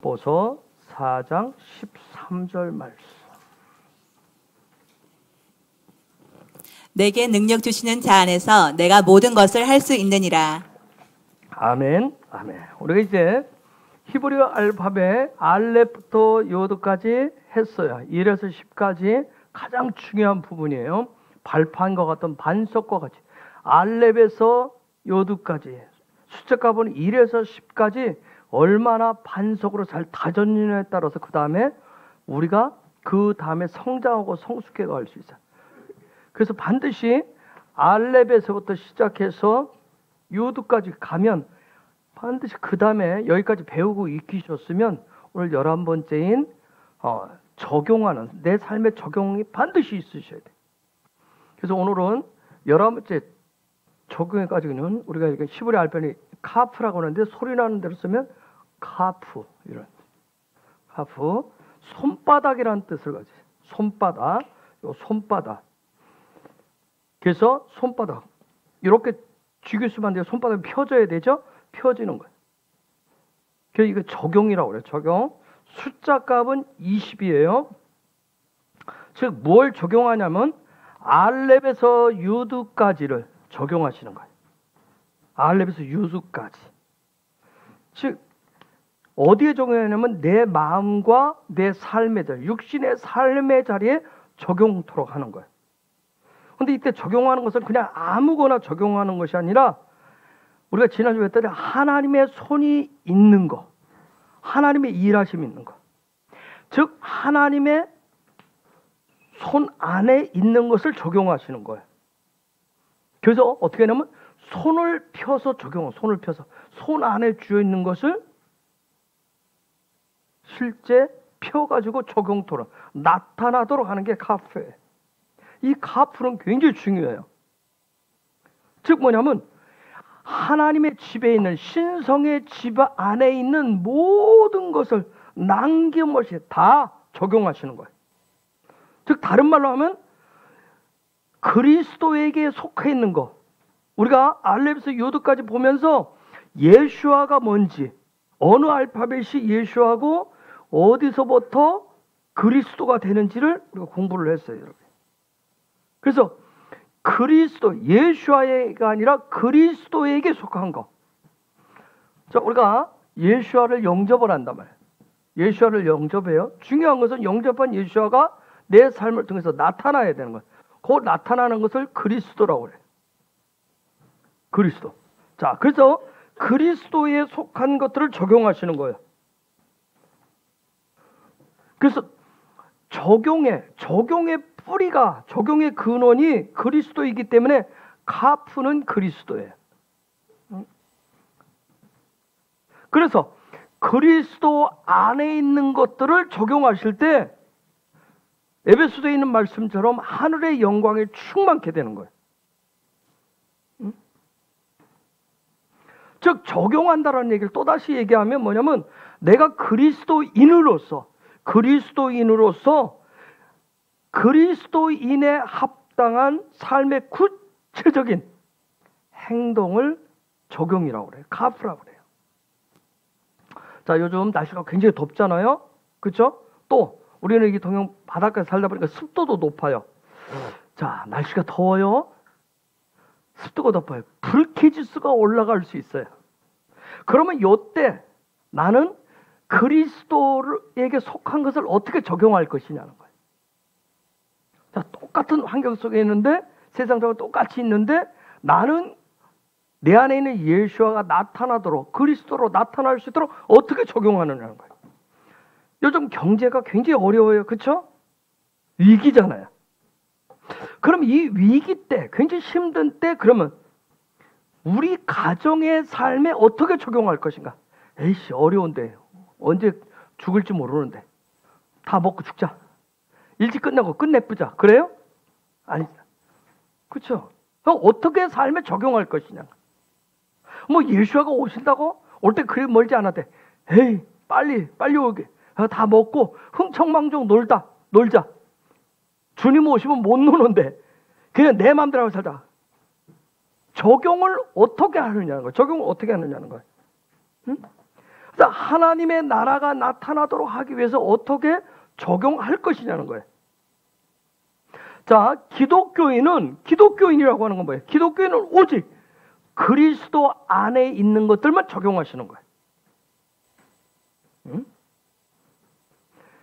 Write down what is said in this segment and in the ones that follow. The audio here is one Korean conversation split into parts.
보서 4장 13절 말씀. 내게 능력 주시는 자 안에서 내가 모든 것을 할 수 있느니라. 아멘. 아멘. 우리가 이제 히브리어 알파벳 알렙부터 요드까지 했어요. 1에서 10까지 가장 중요한 부분이에요. 발판과 같은 반석과 같이 알렙에서 요드까지 숫자 값은 1에서 10까지 얼마나 반석으로 잘 다졌느냐에 따라서 그 다음에 우리가 그 다음에 성장하고 성숙해 갈 수 있어요. 그래서 반드시 알렙에서부터 시작해서 요드까지 가면 반드시 그 다음에 여기까지 배우고 익히셨으면 오늘 11번째인 적용하는 내 삶의 적용이 반드시 있으셔야 돼요. 그래서 오늘은 11번째 적용해가지고는 우리가 이렇게 히브리 알파벳이 카프라고 하는데 소리 나는 대로 쓰면 카프, 이런 카프, 손바닥이라는 뜻을 가지고 손바닥, 요 손바닥. 그래서 손바닥 이렇게 쥐고 있으면 안 돼요. 손바닥이 펴져야 되죠. 펴지는 거예요. 그래서 이거 적용이라고 그래요. 적용. 숫자 값은 20이에요. 즉 뭘 적용하냐면 알렙에서 유드까지를 적용하시는 거예요. 알렙에서 유드까지. 즉 어디에 적용하냐면 내 마음과 내 삶의 자리, 육신의 삶의 자리에 적용토록 하는 거예요. 근데 이때 적용하는 것은 그냥 아무거나 적용하는 것이 아니라 우리가 지난주에 했더니 하나님의 손이 있는 거, 하나님의 일하심이 있는 거. 즉 하나님의 손 안에 있는 것을 적용하시는 거예요. 그래서 어떻게 하냐면 손을 펴서 손을 펴서 손 안에 쥐어 있는 것을 실제 펴가지고 적용토록 나타나도록 하는 게 카프예요. 이 카프는 굉장히 중요해요. 즉 뭐냐면 하나님의 집에 있는 신성의 집 안에 있는 모든 것을 남김없이 다 적용하시는 거예요. 즉 다른 말로 하면 그리스도에게 속해 있는 것. 우리가 알렙에서 요드까지 보면서 예수아가 뭔지, 어느 알파벳이 예수아고 어디서부터 그리스도가 되는지를 우리가 공부를 했어요, 여러분. 그래서 그리스도, 예수아가 아니라 그리스도에게 속한 것. 자, 우리가 예수아를 영접을 한단 말이에요. 예수아를 영접해요. 중요한 것은 영접한 예수아가 내 삶을 통해서 나타나야 되는 거예요. 그 나타나는 것을 그리스도라고 그래요. 그리스도. 자, 그래서 그리스도에 속한 것들을 적용하시는 거예요. 그래서 적용의 뿌리가, 적용의 근원이 그리스도이기 때문에 카프는 그리스도예요. 그래서 그리스도 안에 있는 것들을 적용하실 때 에베소서에 있는 말씀처럼 하늘의 영광에 충만케 되는 거예요. 즉 적용한다라는 얘기를 또다시 얘기하면 뭐냐면 내가 그리스도인으로서 그리스도인에 합당한 삶의 구체적인 행동을 적용이라고 그래요. 카프라고 그래요. 자, 요즘 날씨가 굉장히 덥잖아요. 그렇죠? 또 우리는 여기 동양 바닷가에 살다 보니까 습도도 높아요. 자, 날씨가 더워요. 습도가 높아요. 불쾌지수가 올라갈 수 있어요. 그러면 이때 나는 그리스도에게 속한 것을 어떻게 적용할 것이냐는 거예요. 자, 똑같은 환경 속에 있는데, 세상적으로 똑같이 있는데, 나는 내 안에 있는 예수아가 나타나도록, 그리스도로 나타날 수 있도록 어떻게 적용하느냐는 거예요. 요즘 경제가 굉장히 어려워요. 그렇죠? 위기잖아요. 그럼 이 위기 때, 굉장히 힘든 때, 그러면 우리 가정의 삶에 어떻게 적용할 것인가? 에이씨, 어려운데, 언제 죽을지 모르는데, 다 먹고 죽자. 일찍 끝나고 끝내쁘자. 그래요? 아니, 그렇죠? 어떻게 삶에 적용할 것이냐? 뭐 예수아가 오신다고? 올 때 그리 멀지 않았대. 에이, 빨리 오게. 다 먹고 흥청망청 놀자. 주님 오시면 못 노는데 그냥 내 마음대로 하고 살자. 적용을 어떻게 하느냐는 거예요. 적용을 어떻게 하느냐는 거예요. 응? 그래서 하나님의 나라가 나타나도록 하기 위해서 어떻게 적용할 것이냐는 거예요. 자, 기독교인이라고 하는 건 뭐예요? 기독교인은 오직 그리스도 안에 있는 것들만 적용하시는 거예요. 응?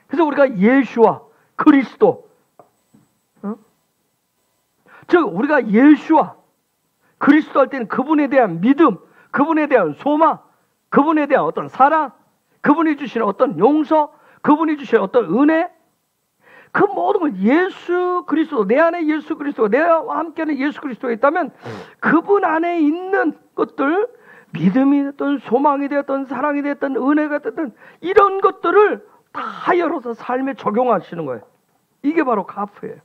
그래서 우리가 예수와 그리스도, 응? 즉 우리가 예수와 그리스도 할 때는 그분에 대한 믿음, 그분에 대한 소망, 그분에 대한 어떤 사랑, 그분이 주시는 어떤 용서, 그분이 주시는 어떤 은혜, 그 모든 걸 예수 그리스도, 내 안에 예수 그리스도가, 내와 함께하는 예수 그리스도가 있다면 그분 안에 있는 것들, 믿음이 됐든 소망이 됐든 사랑이 됐든 은혜가 됐든 이런 것들을 다 열어서 삶에 적용하시는 거예요. 이게 바로 카프예요.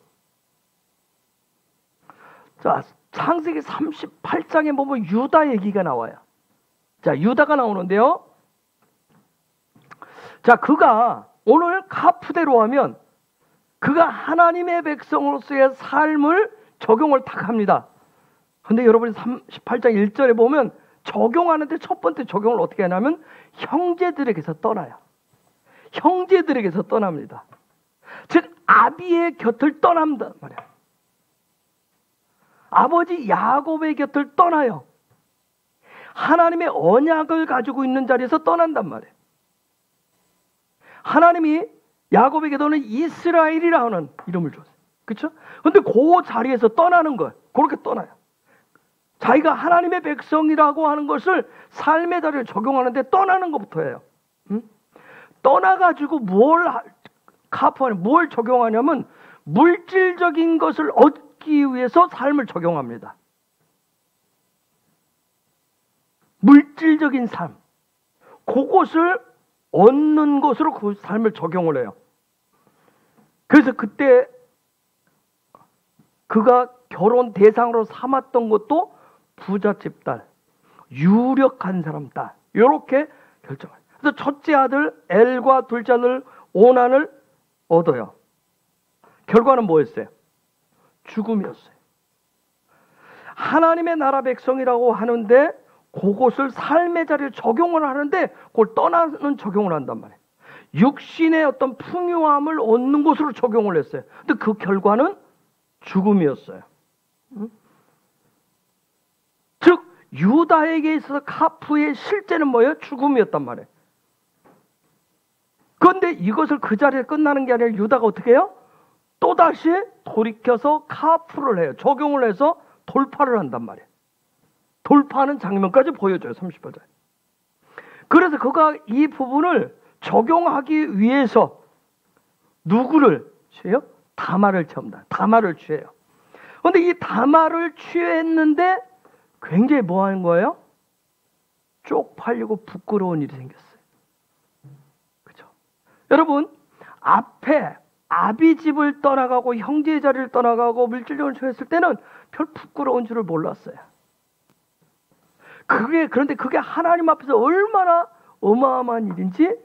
자, 창세기 38장에 보면 유다 얘기가 나와요. 자, 유다가 나오는데요. 자, 그가 오늘 카프대로 하면 그가 하나님의 백성으로서의 삶을 적용을 딱 합니다. 근데 여러분이 38장 1절에 보면 적용하는데 첫 번째 적용을 어떻게 하냐면 형제들에게서 떠나요. 형제들에게서 떠납니다. 즉 아비의 곁을 떠난단 말이야. 아버지 야곱의 곁을 떠나요. 하나님의 언약을 가지고 있는 자리에서 떠난단 말이에요. 하나님이 야곱에게도는 이스라엘이라는 이름을 줬어요. 그렇죠? 근데 그 자리에서 떠나는 거예요. 그렇게 떠나요. 자기가 하나님의 백성이라고 하는 것을 삶의 자리를 적용하는데 떠나는 것부터예요. 떠나가지고 뭘 적용하냐면 물질적인 것을 얻기 위해서 삶을 적용합니다. 물질적인 삶. 그것을 얻는 것으로 그 삶을 적용을 해요. 그래서 그때 그가 결혼 대상으로 삼았던 것도 부잣집 딸, 유력한 사람 딸, 이렇게 결정해요. 그래서 첫째 아들 엘과 둘째 아들 오난을 얻어요. 결과는 뭐였어요? 죽음이었어요. 하나님의 나라 백성이라고 하는데 그것을 삶의 자리에 적용을 하는데 그걸 떠나는 적용을 한단 말이에요. 육신의 어떤 풍요함을 얻는 것으로 적용을 했어요. 근데 그 결과는 죽음이었어요. 즉 유다에게 있어서 카프의 실제는 뭐예요? 죽음이었단 말이에요. 그런데 이것을 그 자리에 끝나는 게 아니라 유다가 어떻게 해요? 또다시 돌이켜서 카프를 해요. 적용을 해서 돌파를 한단 말이에요. 돌파하는 장면까지 보여줘요. 38절. 그래서 그가 이 부분을 적용하기 위해서 누구를 취해요? 다말을 취합니다. 다말을 취해요. 그런데 이 다말을 취했는데 굉장히 뭐 하는 거예요? 쪽팔리고 부끄러운 일이 생겼어요. 그렇죠? 여러분, 앞에 아비 집을 떠나가고 형제의 자리를 떠나가고 물질적으로 취했을 때는 별 부끄러운 줄을 몰랐어요. 그런데 그게 하나님 앞에서 얼마나 어마어마한 일인지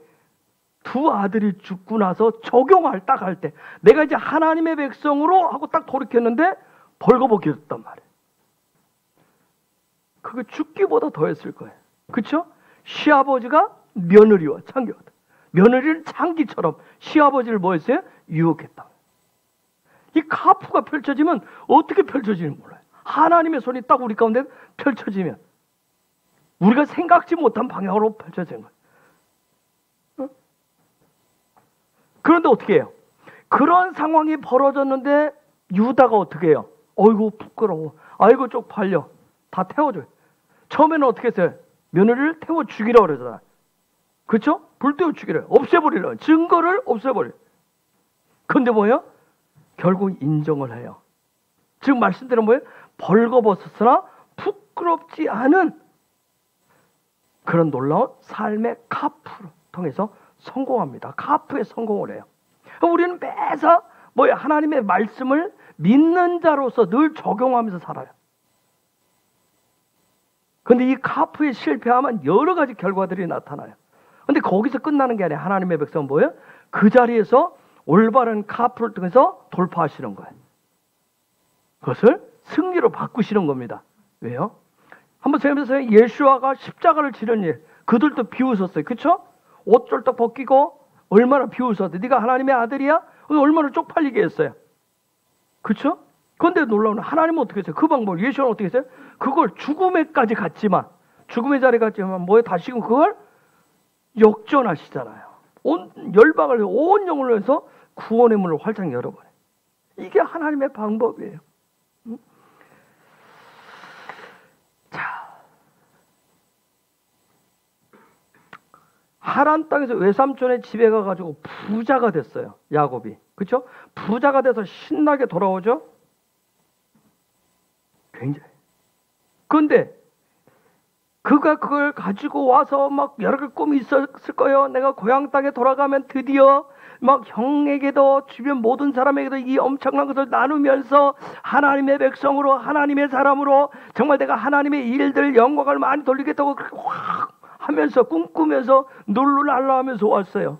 두 아들이 죽고 나서 적용할 딱 할 때 내가 이제 하나님의 백성으로 하고 딱 돌이켰는데 벌거벗게 됐단 말이에요. 그게 죽기보다 더했을 거예요. 그렇죠? 시아버지가 며느리와 창기거든. 며느리를 창기처럼 시아버지를 뭐 했어요? 유혹했다. 이 카프가 펼쳐지면 어떻게 펼쳐지는지 몰라요. 하나님의 손이 딱 우리 가운데 펼쳐지면 우리가 생각지 못한 방향으로 펼쳐진 거예요. 응? 그런데 어떻게 해요? 그런 상황이 벌어졌는데 유다가 어떻게 해요? 어이구 부끄러워. 아이고 쪽팔려. 다 태워줘요. 처음에는 어떻게 했어요? 며느리를 태워 죽이라고 그러잖아요. 그렇죠? 불태워 죽이래요. 없애버리래요. 증거를 없애버려요. 그런데 뭐예요? 결국 인정을 해요. 지금 말씀대로 뭐예요? 벌거벗었으나 부끄럽지 않은 그런 놀라운 삶의 카프를 통해서 성공합니다. 카프에 성공을 해요. 우리는 매사 뭐예요? 하나님의 말씀을 믿는 자로서 늘 적용하면서 살아요. 그런데 이 카프에 실패하면 여러 가지 결과들이 나타나요. 그런데 거기서 끝나는 게 아니라 하나님의 백성은 뭐예요? 그 자리에서 올바른 카프를 통해서 돌파하시는 거예요. 그것을 승리로 바꾸시는 겁니다. 왜요? 한번 생각해보세요. 예수아가 십자가를 지른 일, 그들도 비웃었어요. 그쵸? 옷 쫄딱 벗기고 얼마나 비웃었대. 네가 하나님의 아들이야? 얼마나 쪽팔리게 했어요. 그쵸? 그런데 놀라운 하나님은 어떻게 했어요? 그 방법을 예수는 어떻게 했어요? 그걸 죽음에까지 갔지만, 죽음의 자리에 갔지만 뭐에 다시금 그걸 역전하시잖아요. 온 열방을 온 영혼을 위해서 구원의 문을 활짝 열어버려요. 이게 하나님의 방법이에요. 자, 하란 땅에서 외삼촌의 집에 가가지고 부자가 됐어요. 야곱이. 그렇죠? 부자가 돼서 신나게 돌아오죠? 굉장히. 그런데 그가 그걸 가지고 와서 막 여러 개 꿈이 있었을 거예요. 내가 고향 땅에 돌아가면 드디어 막 형에게도 주변 모든 사람에게도 이 엄청난 것을 나누면서 하나님의 백성으로, 하나님의 사람으로 정말 내가 하나님의 일들 영광을 많이 돌리겠다고 그렇게 확 하면서 꿈꾸면서 놀랄라 하면서 왔어요.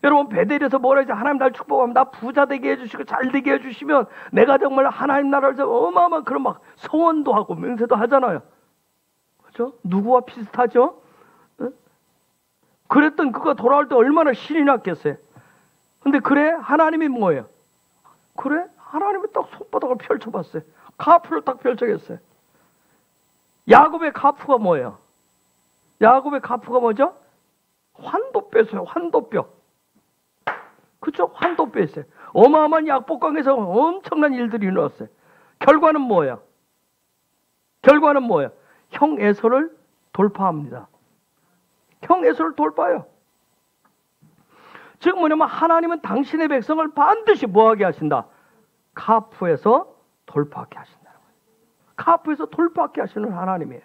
여러분, 베델에서 뭐라 했죠? 하나님 날 축복하면 나 부자 되게 해주시고 잘 되게 해주시면 내가 정말 하나님 나라에서 어마어마한 그런 막 소원도 하고 맹세도 하잖아요. 그렇죠? 누구와 비슷하죠? 응? 그랬던 그가 돌아올 때 얼마나 신이 났겠어요. 근데 그래? 하나님이 뭐예요? 그래? 하나님이 딱 손바닥을 펼쳐봤어요. 카프를 딱 펼쳐겠어요. 야곱의 카프가 뭐예요? 야곱의 카프가 뭐죠? 환도뼈였어요. 환도뼈. 그쵸? 환도뼈였어요. 어마어마한 약복강에서 엄청난 일들이 일어났어요. 결과는 뭐예요? 결과는 뭐예요? 형 에서를 돌파합니다. 형 에서를 돌파해요. 즉 뭐냐면 하나님은 당신의 백성을 반드시 뭐하게 하신다? 카프에서 돌파하게 하신다는 거예요. 카프에서 돌파하게 하시는 하나님이에요.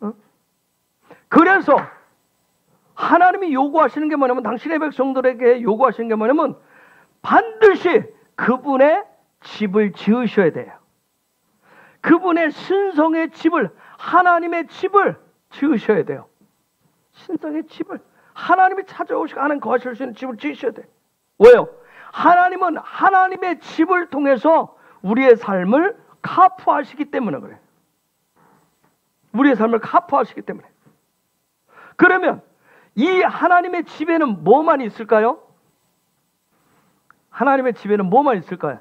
어? 그래서 하나님이 요구하시는 게 뭐냐면, 당신의 백성들에게 요구하시는 게 뭐냐면 반드시 그분의 집을 지으셔야 돼요. 그분의 신성의 집을, 하나님의 집을 지으셔야 돼요. 신성의 집을, 하나님이 찾아오시고 하나님 거하실 수 있는 집을 지으셔야 돼요. 왜요? 하나님은 하나님의 집을 통해서 우리의 삶을 카프하시기 때문에 그래요. 우리의 삶을 카프하시기 때문에. 그러면 이 하나님의 집에는 뭐만 있을까요? 하나님의 집에는 뭐만 있을까요?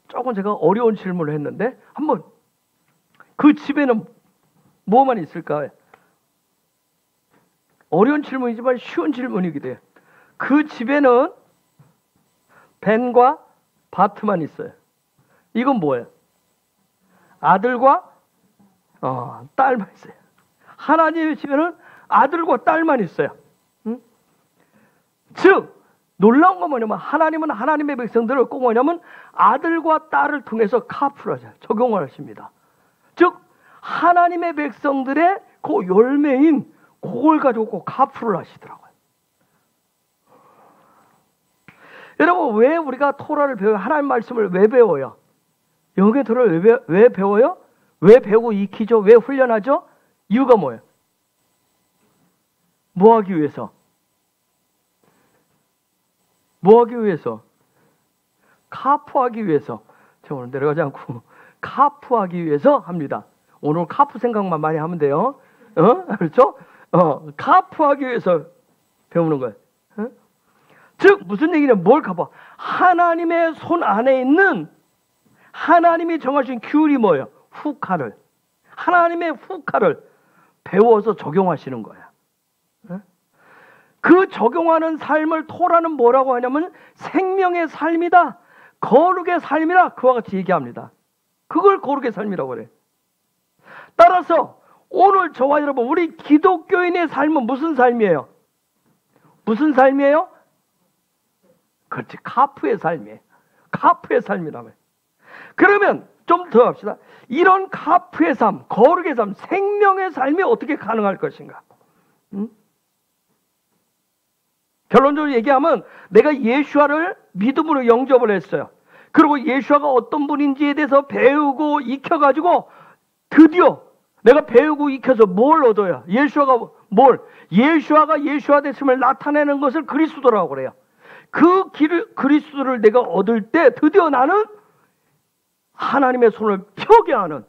조금 제가 어려운 질문을 했는데 한번, 그 집에는 뭐만 있을까요? 어려운 질문이지만 쉬운 질문이기도 해요. 그 집에는 벤과 바트만 있어요. 이건 뭐예요? 아들과 딸만 있어요. 하나님의 집에는 아들과 딸만 있어요. 응? 즉 놀라운 건 뭐냐면 하나님은 하나님의 백성들을 꼭 뭐냐면 아들과 딸을 통해서 카프를 하셔요. 적용을 하십니다. 즉 하나님의 백성들의 그 열매인 그걸 가지고 꼭 카프를 하시더라고요. 여러분, 왜 우리가 토라를 배워요? 하나님 말씀을 왜 배워요? 영의 토라를 왜 배워요? 왜 배우고 익히죠? 왜 훈련하죠? 이유가 뭐예요? 뭐 하기 위해서? 뭐 하기 위해서? 카프하기 위해서. 제가 오늘 내려가지 않고 카프하기 위해서 합니다. 오늘 카프 생각만 많이 하면 돼요. 그렇죠? 카프하기 위해서 배우는 거예요. 즉 무슨 얘기냐면 뭘 카프? 하나님의 손 안에 있는 하나님이 정하신 규율이 뭐예요? 후카를. 하나님의 후카를 배워서 적용하시는 거야. 그 적용하는 삶을 토라는 뭐라고 하냐면 생명의 삶이다, 거룩의 삶이라 그와 같이 얘기합니다. 그걸 거룩의 삶이라고 그래. 따라서 오늘 저와 여러분, 우리 기독교인의 삶은 무슨 삶이에요? 무슨 삶이에요? 그렇지, 카프의 삶이에요. 카프의 삶이라면. 그러면 좀 더 합시다. 이런 카프의 삶, 거룩의 삶, 생명의 삶이 어떻게 가능할 것인가? 결론적으로 얘기하면 내가 예수와를 믿음으로 영접을 했어요. 그리고 예수와가 어떤 분인지에 대해서 배우고 익혀가지고 드디어 내가 배우고 익혀서 뭘 얻어요? 예수와가 뭘? 예수와가 예수와 됐음을 나타내는 것을 그리스도라고 그래요. 그 그리스도를 내가 얻을 때 드디어 나는 하나님의 손을 펴게 하는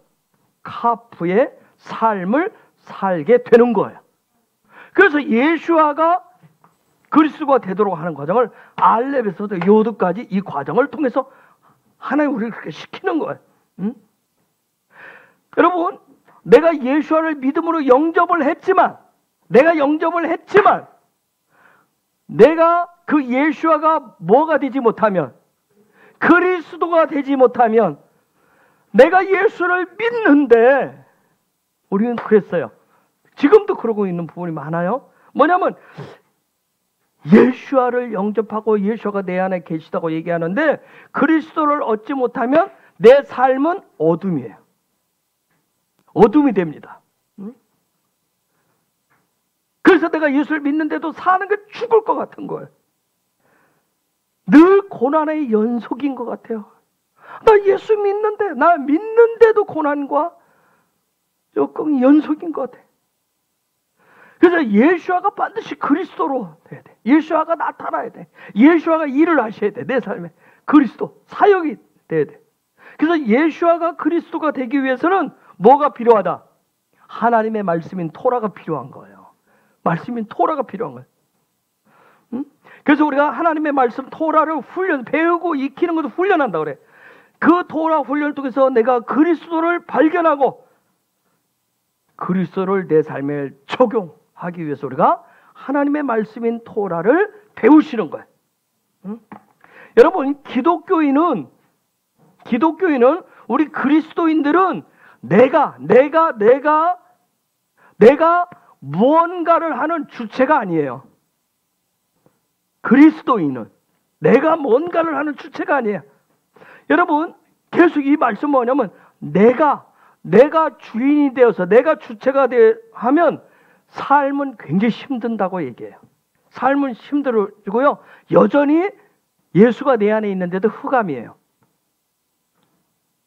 카프의 삶을 살게 되는 거예요. 그래서 예수아가 그리스도가 되도록 하는 과정을 알렙에서도 요드까지 이 과정을 통해서 하나님 우리를 그렇게 시키는 거예요. 응? 여러분, 내가 예수아를 믿음으로 영접을 했지만 내가 그 예수아가 뭐가 되지 못하면, 그리스도가 되지 못하면, 내가 예수를 믿는데, 우리는 그랬어요. 지금도 그러고 있는 부분이 많아요. 뭐냐면 예수아를 영접하고 예수아가 내 안에 계시다고 얘기하는데 그리스도를 얻지 못하면 내 삶은 어둠이에요. 어둠이 됩니다. 그래서 내가 예수를 믿는데도 사는 게 죽을 것 같은 거예요. 늘 고난의 연속인 것 같아요. 나 예수 믿는데, 나 믿는데도 고난과 조금 연속인 것 같아. 그래서 예수아가 반드시 그리스도로 돼야 돼. 예수아가 나타나야 돼. 예수아가 일을 하셔야 돼. 내 삶에 그리스도 사역이 돼야 돼. 그래서 예수아가 그리스도가 되기 위해서는 뭐가 필요하다? 하나님의 말씀인 토라가 필요한 거예요. 말씀인 토라가 필요한 거예요. 응? 그래서 우리가 하나님의 말씀 토라를 배우고 익히는 것도 훈련한다 그래. 그 토라 훈련을 통해서 내가 그리스도를 발견하고 그리스도를 내 삶에 적용하기 위해서 우리가 하나님의 말씀인 토라를 배우시는 거예요. 응? 여러분, 기독교인은 우리 그리스도인들은 내가 무언가를 하는 주체가 아니에요. 그리스도인은 내가 뭔가를 하는 주체가 아니에요. 여러분, 계속 이 말씀 뭐냐면 내가 주인이 되어서 내가 주체가 하면 삶은 굉장히 힘든다고 얘기해요. 삶은 힘들어지고요. 여전히 예수가 내 안에 있는데도 흑암이에요.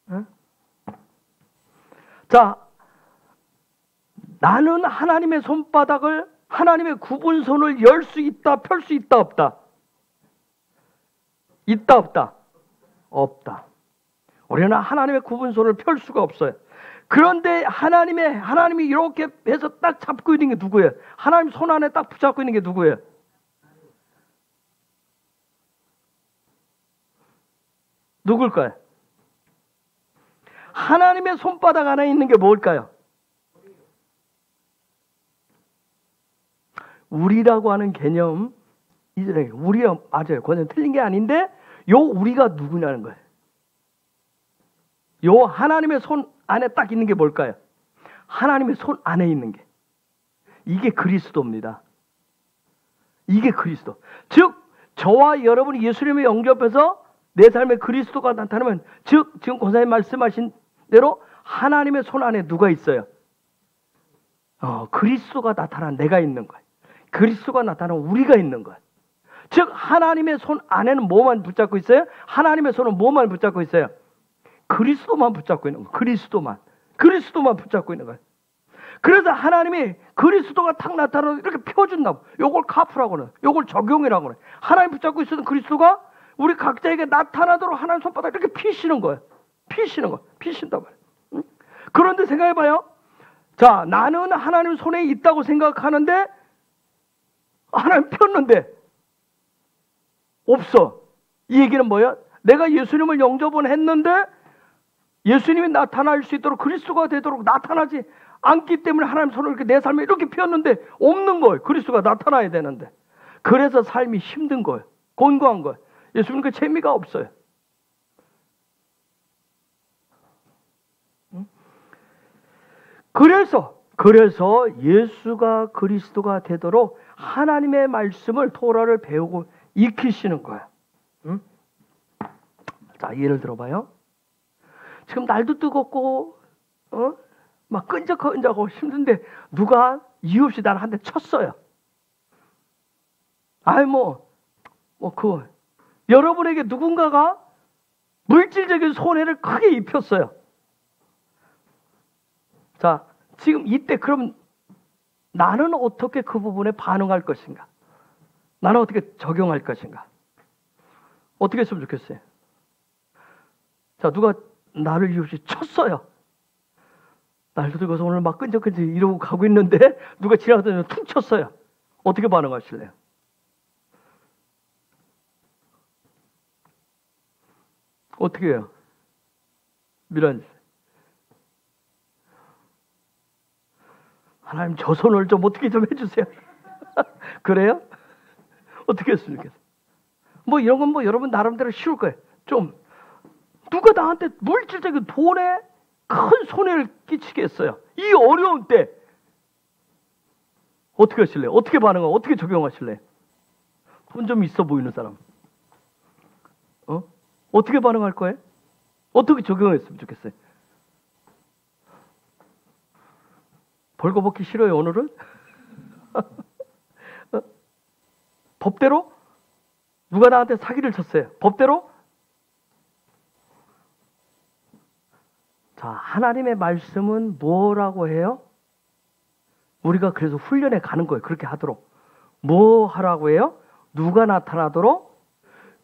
응? 자, 나는 하나님의 손바닥을, 하나님의 구분 손을 열 수 있다, 펼 수 있다, 없다? 있다, 없다? 없다. 우리는 하나님의 구분 손을 펼 수가 없어요. 그런데 하나님이 이렇게 해서 딱 잡고 있는 게 누구예요? 하나님 손 안에 딱 붙잡고 있는 게 누구예요? 누굴까요? 하나님의 손바닥 안에 있는 게 뭘까요? 우리라고 하는 개념, 이제 우리가 맞아요. 그건 틀린 게 아닌데, 요 우리가 누구냐는 거예요. 요 하나님의 손 안에 딱 있는 게 뭘까요? 하나님의 손 안에 있는 게. 이게 그리스도입니다. 이게 그리스도. 즉, 저와 여러분이 예수님의 영접해서 내 삶에 그리스도가 나타나면, 즉, 지금 권사님 말씀하신 대로 하나님의 손 안에 누가 있어요? 그리스도가 나타난 내가 있는 거예요. 그리스도가 나타난 우리가 있는 거예요. 즉, 하나님의 손 안에는 뭐만 붙잡고 있어요? 하나님의 손은 뭐만 붙잡고 있어요? 그리스도만 붙잡고 있는 거예요. 그리스도만 붙잡고 있는 거예요. 그래서 하나님이 그리스도가 탁 나타나서 이렇게 펴준다고. 요걸 카프라고는, 요걸 적용이라고 그래. 하나님 붙잡고 있었던 그리스도가 우리 각자에게 나타나도록 하나님 손바닥 이렇게 피시는 거예요. 피신단 말이에요. 응? 그런데 생각해봐요. 자, 나는 하나님 손에 있다고 생각하는데 하나님 폈는데 없어. 이 얘기는 뭐야? 내가 예수님을 영접은 했는데 예수님이 나타날 수 있도록 그리스도가 되도록 나타나지 않기 때문에 하나님 손을 이렇게 내 삶에 이렇게 폈는데 없는 거예요. 그리스도가 나타나야 되는데. 그래서 삶이 힘든 거예요. 곤고한 거예요. 예수님 그 재미가 없어요. 그래서 예수가 그리스도가 되도록 하나님의 말씀을 토라를 배우고 익히시는 거예요. 응? 자, 예를 들어봐요. 지금 날도 뜨겁고 막 끈적끈적하고 힘든데 누가 이유 없이 나를 한 대 쳤어요. 여러분에게 누군가가 물질적인 손해를 크게 입혔어요. 자, 지금 이때 그럼 나는 어떻게 그 부분에 반응할 것인가? 나는 어떻게 적용할 것인가? 어떻게 했으면 좋겠어요? 자, 누가 나를 이유 없이 쳤어요. 날도 뜨거워서 오늘 막 끈적끈적 이러고 가고 있는데 누가 지나가더니 툭 쳤어요. 어떻게 반응하실래요? 어떻게 해요? 미란, 하나님 저 손을 좀 어떻게 좀 해주세요. 그래요? 어떻게 했으면 좋겠어요? 뭐 이런 건 뭐 여러분 나름대로 쉬울 거예요. 좀 누가 나한테 물질적인 돈에 큰 손해를 끼치겠어요. 이 어려운 때 어떻게 하실래요? 어떻게 반응하고 어떻게 적용하실래요? 돈 좀 있어 보이는 사람 어떻게 반응할 거예요? 어떻게 적용했으면 좋겠어요? 벌거벗기 싫어요 오늘은? 법대로? 누가 나한테 사기를 쳤어요. 법대로? 자, 하나님의 말씀은 뭐라고 해요? 우리가 그래서 훈련에 가는 거예요. 그렇게 하도록. 뭐 하라고 해요? 누가 나타나도록?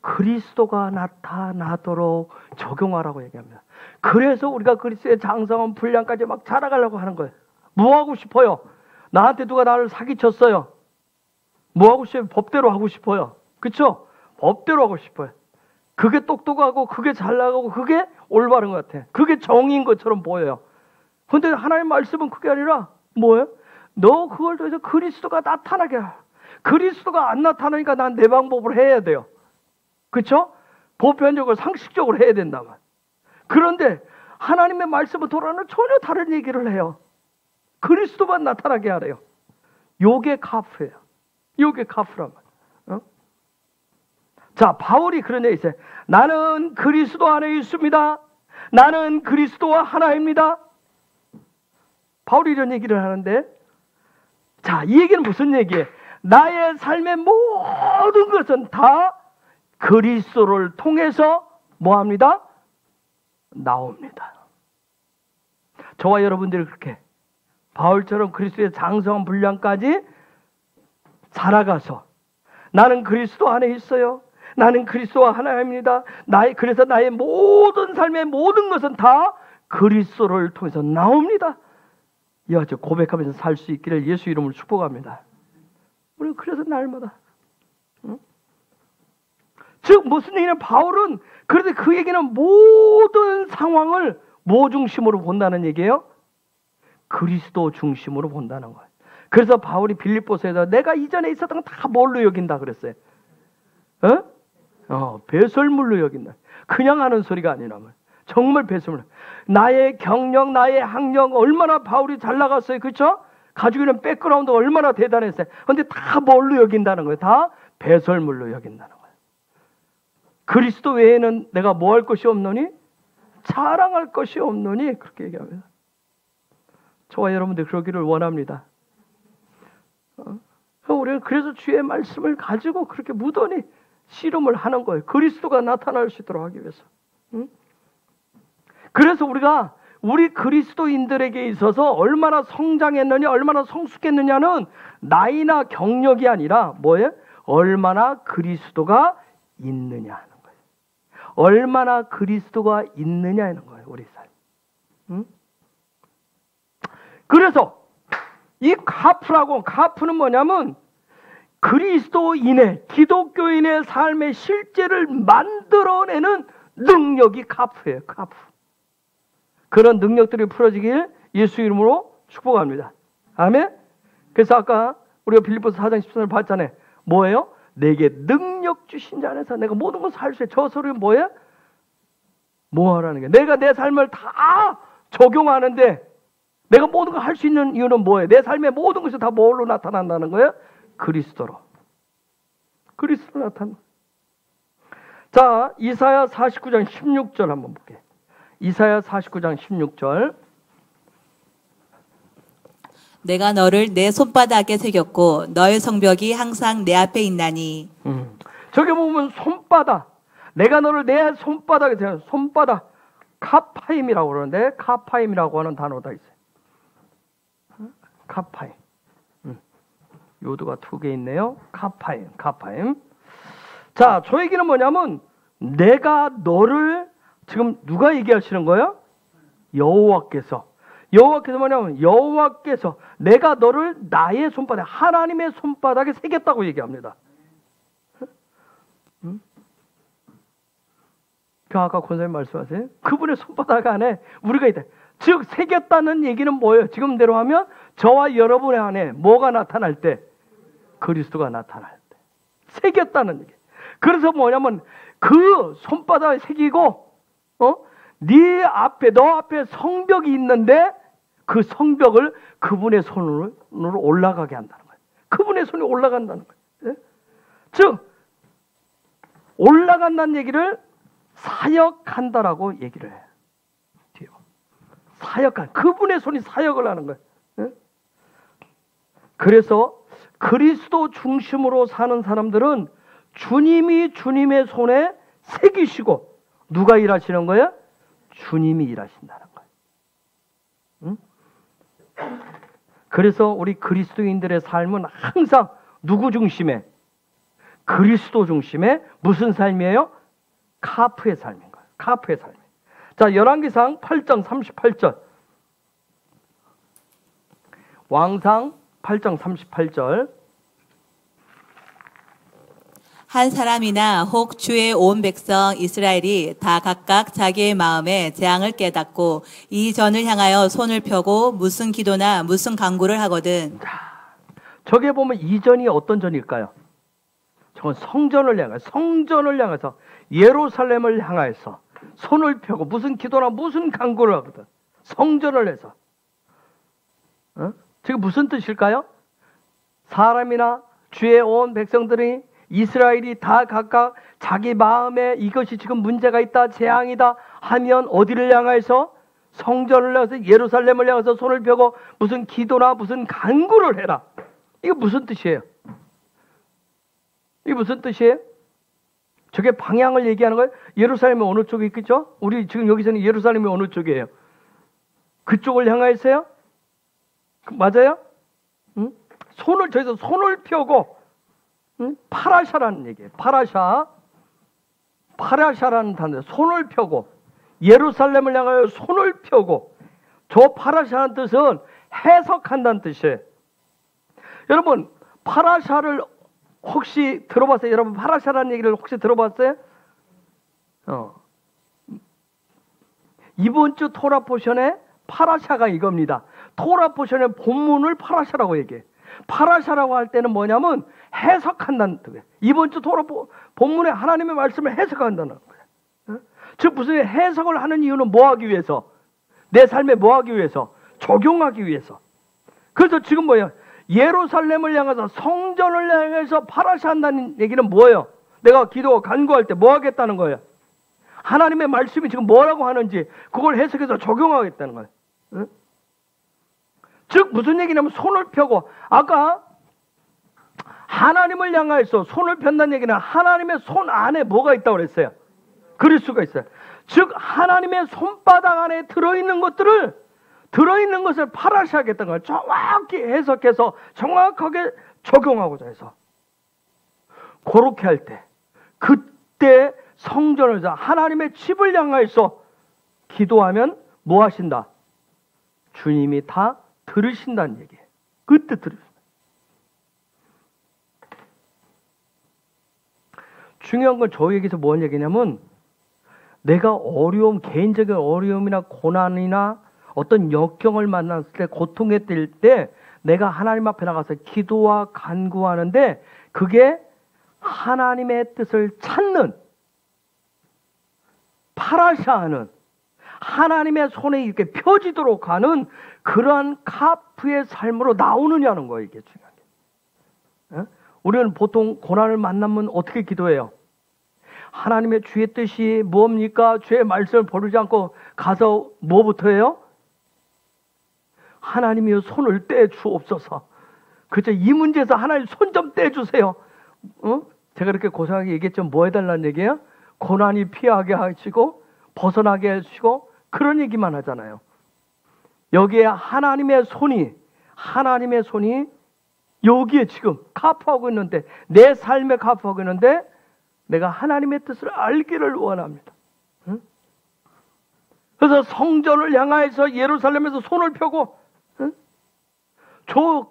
그리스도가 나타나도록 적용하라고 얘기합니다. 그래서 우리가 그리스도의 장성한 분량까지 막 자라가려고 하는 거예요. 뭐 하고 싶어요? 나한테 누가 나를 사기쳤어요. 뭐 하고 싶어요? 법대로 하고 싶어요. 그쵸? 법대로 하고 싶어요. 그게 똑똑하고 그게 잘 나가고 그게 올바른 것 같아. 그게 정의인 것처럼 보여요. 근데 하나님 말씀은 그게 아니라 뭐예요? 너 그걸 통해서 그리스도가 나타나게 하라. 그리스도가 안 나타나니까 난 내 방법을 해야 돼요. 그쵸? 보편적으로 상식적으로 해야 된다만. 그런데 하나님의 말씀을 돌아오는 전혀 다른 얘기를 해요. 그리스도만 나타나게 하래요. 요게 카프예요. 요게 카프란 말이에요. 자, 바울이 그런 얘기 있어요. 나는 그리스도 안에 있습니다. 나는 그리스도와 하나입니다. 바울이 이런 얘기를 하는데, 자, 이 얘기는 무슨 얘기예요? 나의 삶의 모든 것은 다 그리스도를 통해서 뭐합니다? 나옵니다. 저와 여러분들이 그렇게 바울처럼 그리스도의 장성한 분량까지 살아가서 나는 그리스도 안에 있어요. 나는 그리스도와 하나입니다. 그래서 나의 모든 삶의 모든 것은 다 그리스도를 통해서 나옵니다. 이와 같이 고백하면서 살 수 있기를 예수 이름으로 축복합니다. 우리는 그래서 날마다 즉 무슨 얘기냐면 바울은 그런데 그 얘기는 모든 상황을 뭐 중심으로 본다는 얘기예요? 그리스도 중심으로 본다는 거예요. 그래서 바울이 빌립보서에서 내가 이전에 있었던 건 다 뭘로 여긴다 그랬어요. 배설물로 여긴다. 그냥 하는 소리가 아니라 정말 배설물. 나의 경력, 나의 학력 얼마나 바울이 잘 나갔어요. 그렇죠? 가지고 있는 백그라운드가 얼마나 대단했어요. 그런데 다 뭘로 여긴다는 거예요. 다 배설물로 여긴다는 거예요. 그리스도 외에는 내가 뭐 할 것이 없노니? 자랑할 것이 없노니? 그렇게 얘기합니다. 저와 여러분들 그러기를 원합니다. 우리는 그래서 주의 말씀을 가지고 그렇게 무던히 씨름을 하는 거예요. 그리스도가 나타날 수 있도록 하기 위해서. 그래서 우리가 우리 그리스도인들에게 있어서 얼마나 성장했느냐, 얼마나 성숙했느냐는 나이나 경력이 아니라 뭐예요? 얼마나 그리스도가 있느냐 하는 거예요. 얼마나 그리스도가 있느냐 하는 거예요. 우리 삶. 그래서 이 카프는 뭐냐면 그리스도인의 기독교인의 삶의 실제를 만들어내는 능력이 카프예요. 카프. 그런 능력들이 풀어지길 예수 이름으로 축복합니다. 아멘. 그래서 아까 우리가 빌립보서 4장 14절 봤잖아요. 뭐예요? 내게 능력 주신 자 안에서 내가 모든 것을 할 수 있어요. 저 소리는 뭐예요? 뭐 하라는 게 내가 내 삶을 다 적용하는데 내가 모든 걸 할 수 있는 이유는 뭐예요? 내 삶의 모든 것이 다 뭘로 나타난다는 거예요? 그리스도로. 그리스도로 나타나. 자, 이사야 49장 16절 한번 볼게요. 이사야 49장 16절. 내가 너를 내 손바닥에 새겼고 너의 성벽이 항상 내 앞에 있나니. 저기 보면 손바닥. 내가 너를 내 손바닥에 새겼어. 손바닥. 카파임이라고 그러는데 카파임이라고 하는 단어가 있어요. 카파임. 요도가 2개 있네요. 카파임. 자, 저 얘기는 뭐냐면 내가 너를 지금 누가 얘기하시는 거예요? 여호와께서. 여호와께서 뭐냐면 여호와께서 내가 너를 나의 손바닥, 하나님의 손바닥에 새겼다고 얘기합니다. 아까 권사님 말씀하세요. 그분의 손바닥 안에 우리가 있다. 즉 새겼다는 얘기는 뭐예요? 지금대로 하면 저와 여러분의 안에 뭐가 나타날 때? 그리스도가 나타날 때. 새겼다는 얘기. 그래서 뭐냐면 그 손바닥에 새기고 네 앞에 너 앞에 성벽이 있는데 그 성벽을 그분의 손으로 올라가게 한다는 거예요. 그분의 손이 올라간다는 거예요. 즉 올라간다는 얘기를 사역한다라고 얘기를 해요. 사역한 그분의 손이 사역을 하는 거예요. 그래서 그리스도 중심으로 사는 사람들은 주님이 주님의 손에 새기시고 누가 일하시는 거예요? 주님이 일하신다는 거예요. 그래서 우리 그리스도인들의 삶은 항상 누구 중심에? 그리스도 중심에 무슨 삶이에요? 카프의 삶인 거예요. 카프의 삶. 자, 열왕기상 8장 38절. 왕상 8장 38절. 한 사람이나 혹 주의 온 백성 이스라엘이 다 각각 자기의 마음에 재앙을 깨닫고 이 전을 향하여 손을 펴고 무슨 기도나 무슨 간구를 하거든. 자, 저게 보면 이 전이 어떤 전일까요? 저건 성전을 향해서 예루살렘을 향하여서 손을 펴고 무슨 기도나 무슨 간구를 하거든. 성전을 해서. 지금 무슨 뜻일까요? 사람이나 주의 온 백성들이 이스라엘이 다 각각 자기 마음에 이것이 지금 문제가 있다, 재앙이다 하면 어디를 향해서? 성전을 향해서 예루살렘을 향해서 손을 펴고 무슨 기도나 무슨 간구를 해라. 이거 무슨 뜻이에요? 이게 무슨 뜻이에요? 저게 방향을 얘기하는 거예요? 예루살렘이 어느 쪽에 있겠죠? 우리 지금 여기서는 예루살렘이 어느 쪽이에요? 그쪽을 향하여서요? 맞아요? 저기서 손을 펴고 파라샤라는 얘기예요. 파라샤라는 단어. 손을 펴고 예루살렘을 향하여 손을 펴고 저 파라샤라는 뜻은 해석한다는 뜻이에요. 여러분 파라샤를 혹시 들어봤어요? 여러분 파라샤라는 얘기를 혹시 들어봤어요? 이번 주 토라 포션에 파라샤가 이겁니다. 토라 포션의 본문을 파라샤라고 얘기해. 파라샤라고 할 때는 뭐냐면 해석한다는 뜻이에요. 이번 주 토라 본문에 하나님의 말씀을 해석한다는 거예요. 즉 무슨 해석을 하는 이유는 뭐 하기 위해서? 내 삶에 뭐 하기 위해서? 적용하기 위해서. 그래서 지금 뭐예요? 예루살렘을 향해서 성전을 향해서 파라샤한다는 얘기는 뭐예요? 내가 기도 간구할 때 뭐 하겠다는 거예요? 하나님의 말씀이 지금 뭐라고 하는지 그걸 해석해서 적용하겠다는 거예요. 즉 무슨 얘기냐면 손을 펴고 아까 하나님을 향해서 손을 편다는 얘기는 하나님의 손 안에 뭐가 있다고 그랬어요? 그리스도가 있어요. 즉 하나님의 손바닥 안에 들어있는 것을 파라시하겠다는 거예요. 정확히 해석해서 정확하게 적용하고자 해서 그렇게 할 때 그때 성전을 하나님의 집을 향해서 기도하면 뭐 하신다? 주님이 다 들으신다는 얘기예요. 그때 들으신다. 중요한 건 저에게서 뭔 얘기냐면 내가 개인적인 어려움이나 고난이나 어떤 역경을 만났을 때 고통에 뜰 때 내가 하나님 앞에 나가서 기도와 간구하는데 그게 하나님의 뜻을 찾는 파라샤하는 하나님의 손에 이렇게 펴지도록 하는 그러한 카프의 삶으로 나오느냐는 거예요. 이게 중요한 게. 우리는 보통 고난을 만나면 어떻게 기도해요? 하나님의 주의 뜻이 뭡니까? 주의 말씀을 버리지 않고 가서 뭐부터 해요? 하나님이여 손을 떼주옵소서. 그렇죠? 이 문제에서 하나님 손 좀 떼주세요. 제가 이렇게 고상하게 얘기했죠. 뭐 해달라는 얘기예요? 고난이 피하게 하시고 벗어나게 하시고 그런 얘기만 하잖아요. 여기에 하나님의 손이 여기에 지금 카프하고 있는데 내 삶에 카프하고 있는데 내가 하나님의 뜻을 알기를 원합니다. 그래서 성전을 향하여서 예루살렘에서 손을 펴고, 응?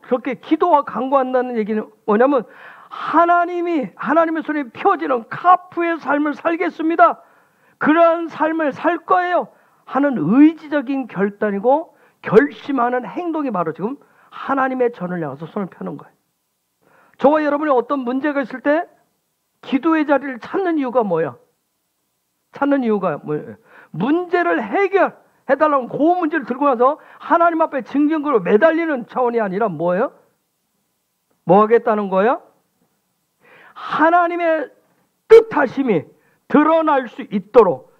그렇게 기도와 간구한다는 얘기는 뭐냐면, 하나님의 손에 펴지는 카프의 삶을 살겠습니다, 그러한 삶을 살 거예요 하는 의지적인 결단이고 결심하는 행동이 바로 지금 하나님의 전을 향해서 손을 펴는 거예요. 저와 여러분이 어떤 문제가 있을 때 기도의 자리를 찾는 이유가 뭐야? 찾는 이유가 뭐예요? 문제를 해결해달라고 그 문제를 들고 나서 하나님 앞에 징징거리고 매달리는 차원이 아니라 뭐예요? 뭐 하겠다는 거예요? 하나님의 뜻하심이 드러날 수 있도록,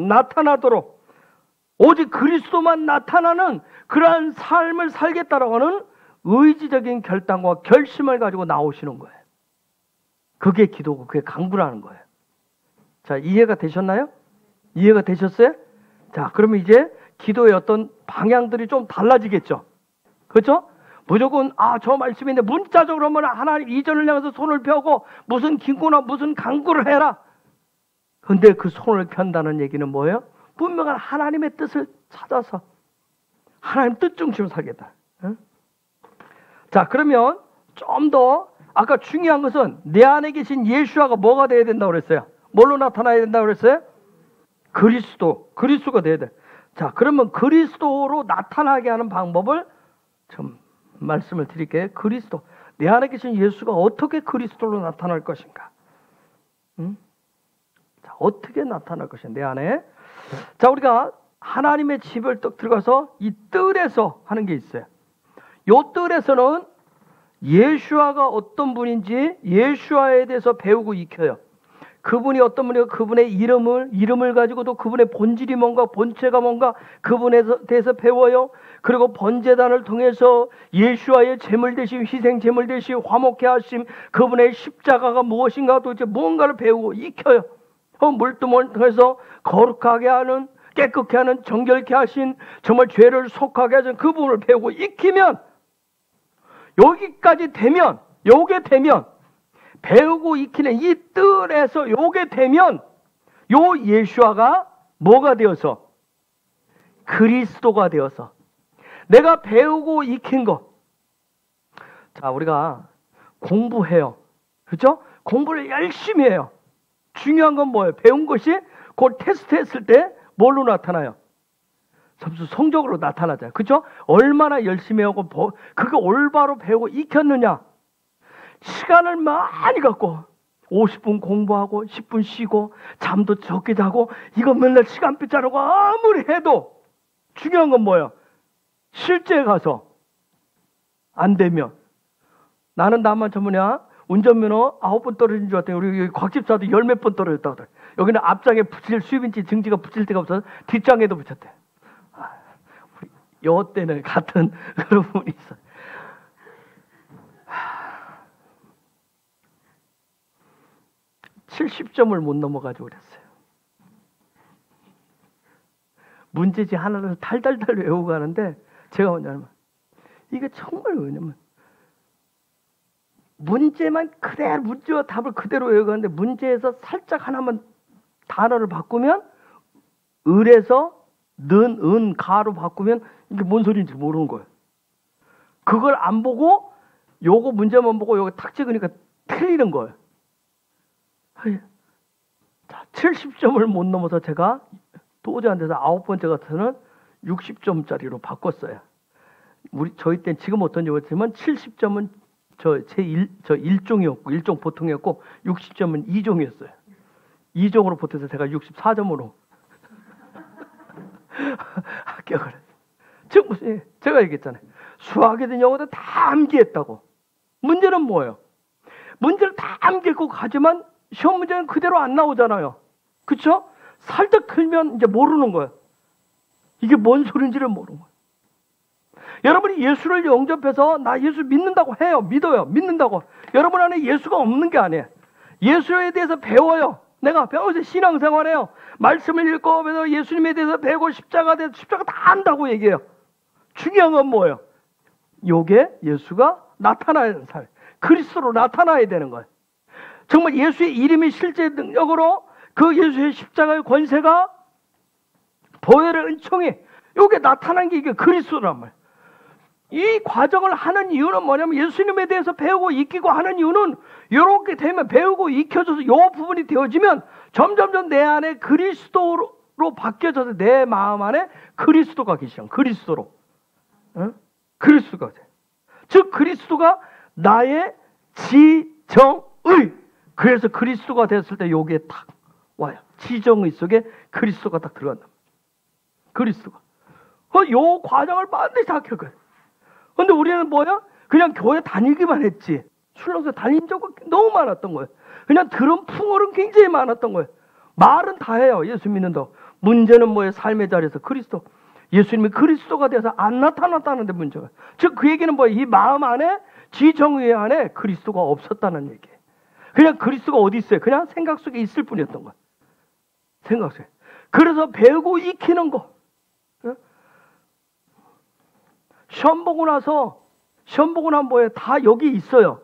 나타나도록 오직 그리스도만 나타나는 그러한 삶을 살겠다라고 하는 의지적인 결단과 결심을 가지고 나오시는 거예요. 그게 기도고 그게 간구라는 거예요. 자, 이해가 되셨나요? 이해가 되셨어요? 자, 그러면 이제 기도의 어떤 방향들이 좀 달라지겠죠. 그렇죠? 무조건 저 말씀인데 문자적으로 하면 하나님 이전을 향해서 손을 펴고 무슨 기도나 무슨 간구를 해라. 근데 그 손을 편다는 얘기는 뭐예요? 분명한 하나님의 뜻을 찾아서 하나님 뜻 중심으로 살겠다. 응? 자, 그러면 좀 더 아까 중요한 것은 내 안에 계신 예수아가 뭐가 돼야 된다고 그랬어요? 뭘로 나타나야 된다고 그랬어요? 그리스도가 돼야 돼. 자, 그러면 그리스도로 나타나게 하는 방법을 좀 말씀을 드릴게요. 그리스도, 내 안에 계신 예수가 어떻게 그리스도로 나타날 것인가? 응? 자, 어떻게 나타날 것인가? 내 안에. 자, 우리가 하나님의 집을 딱 들어가서 이 뜰에서 하는 게 있어요. 요 뜰에서는 예수아가 어떤 분인지 예수아에 대해서 배우고 익혀요. 그분이 어떤 분이고 그분의 이름을 가지고도 그분의 본질이 뭔가, 본체가 뭔가 그분에 대해서 배워요. 그리고 번제단을 통해서 예수아의 제물 대신, 희생 제물 대신 화목케 하심, 그분의 십자가가 무엇인가 도대체 무언가를 배우고 익혀요. 물두멍을 통해서 거룩하게 하는, 깨끗게 하는, 정결케 하신, 정말 죄를 속하게 하신 그 부분을 배우고 익히면, 여기까지 되면, 요게 되면, 배우고 익히는 이 뜰에서 요게 되면, 요 예수아가 뭐가 되어서? 그리스도가 되어서. 내가 배우고 익힌 것. 자, 우리가 공부해요. 그렇죠? 공부를 열심히 해요. 중요한 건 뭐예요? 배운 것이 곧 테스트 했을 때 뭘로 나타나요? 점수 성적으로 나타나잖아요. 그렇죠? 얼마나 열심히 하고 그거 올바로 배우고 익혔느냐. 시간을 많이 갖고 50분 공부하고 10분 쉬고 잠도 적게 자고 이거 맨날 시간표 짜려고 아무리 해도 중요한 건 뭐예요? 실제 가서 안 되면 나는 나만 전문이야. 운전면허 9번 떨어진 줄 알았더니 우리 곽집사도 10몇 번 떨어졌다고 그래. 여기는 앞장에 붙일 수입인지 증지가 붙일 데가 없어서 뒷장에도 붙였대. 우리 요 때는 같은 그런 분이 있어요. 70점을 못 넘어가지고 그랬어요. 문제지 하나를 달달달 외우고 가는데 제가 뭐냐면 이게 정말 왜냐면 문제만 그대로 문제와 답을 그대로 외우고 가는데 문제에서 살짝 하나만 단어를 바꾸면 을에서 는, 가로 바꾸면 이게 뭔 소리인지 모르는 거예요. 그걸 안 보고 요거 문제만 보고 요거 탁 찍으니까 틀리는 거예요. 자, 70점을 못 넘어서 제가 도저히 안 돼서 9번째 같은 60점짜리로 바꿨어요. 저희 땐 지금 어떤지 모르지만 70점은 저 1종이었고 1종 보통이었고 60점은 2종이었어요. 2종으로 보태서 제가 64점으로 합격을 했어요. 제가 얘기했잖아요. 수학이든 영어든 다 암기했다고. 문제는 뭐예요? 문제를 다 암기했고 가지만 시험 문제는 그대로 안 나오잖아요. 그렇죠? 살짝 틀면 이제 모르는 거예요. 이게 뭔 소린지를 모르는 거예요. 여러분이 예수를 영접해서 나 예수 믿는다고 해요. 믿어요. 믿는다고. 여러분 안에 예수가 없는 게 아니에요. 예수에 대해서 배워요. 내가 배워서 신앙생활해요. 말씀을 읽고 그래서 예수님에 대해서 배우고 십자가 다 안다고 얘기해요. 중요한 건 뭐예요? 요게 예수가 나타나야 되는 삶. 그리스도로 나타나야 되는 거예요. 정말 예수의 이름이 실제 능력으로 그 예수의 십자가의 권세가 보혈의 은총이 이게 나타난 게 이게 그리스도란 말이에요. 이 과정을 하는 이유는 뭐냐면 예수님에 대해서 배우고 익히고 하는 이유는 이렇게 되면 배우고 익혀져서 이 부분이 되어지면 점점점 내 안에 그리스도로 바뀌어져서 내 마음 안에 그리스도가 계시는 그리스도로. 그리스도가 돼. 즉 그리스도가 나의 지정의. 그래서 그리스도가 됐을 때 여기에 딱 와요. 지정의 속에 그리스도가 딱 들어간다. 그리스도가. 요 과정을 반드시 다 겪어요. 근데 우리는 뭐야? 그냥 교회 다니기만 했지. 출렁서 다닌 적은 너무 많았던 거예요. 그냥 들은 풍월은 굉장히 많았던 거예요. 말은 다 해요. 예수 믿는다고. 문제는 뭐예요? 삶의 자리에서 그리스도. 예수님이 그리스도가 돼서 안 나타났다는데 문제가. 즉 그 얘기는 뭐예요? 이 마음 안에 지정의 안에 그리스도가 없었다는 얘기예요. 그냥 그리스도가 어디 있어요? 그냥 생각 속에 있을 뿐이었던 거예요. 생각 속에. 그래서 배우고 익히는 거. 시험 보고 나면 뭐예요? 다 여기 있어요.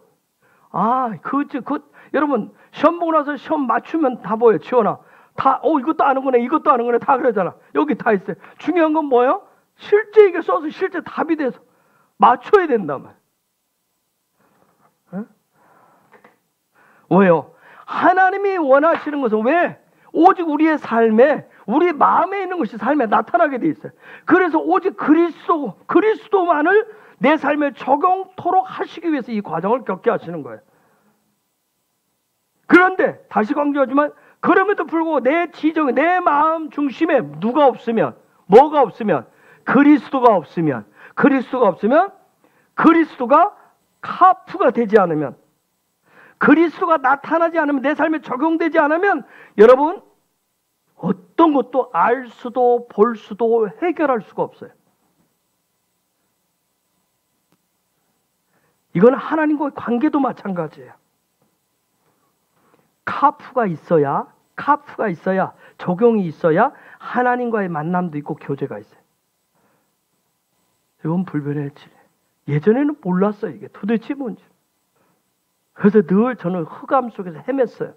여러분, 시험 보고 나서 시험 맞추면 다 뭐예요? 지원아. 다, 이것도 아는구나, 이것도 아는구나, 다 그러잖아. 여기 다 있어요. 중요한 건 뭐예요? 실제 이게 써서 실제 답이 돼서 맞춰야 된단 말이에요. 왜요? 하나님이 원하시는 것은 왜? 오직 우리의 삶에, 우리 마음에 있는 것이 삶에 나타나게 돼 있어요. 그래서 오직 그리스도만을 내 삶에 적용토록 하시기 위해서 이 과정을 겪게 하시는 거예요. 그런데 다시 강조하지만 그럼에도 불구하고 내 지정에, 내 마음 중심에 누가 없으면, 뭐가 없으면, 그리스도가 없으면 그리스도가 카프가 되지 않으면, 그리스도가 나타나지 않으면, 내 삶에 적용되지 않으면 여러분 어떤 것도 알 수도 볼 수도 해결할 수가 없어요. 이건 하나님과의 관계도 마찬가지예요. 카프가 있어야 적용이 있어야 하나님과의 만남도 있고 교제가 있어요. 이건 불변의 진리예요. 예전에는 몰랐어요. 이게 도대체 뭔지. 그래서 늘 저는 흑암 속에서 헤맸어요.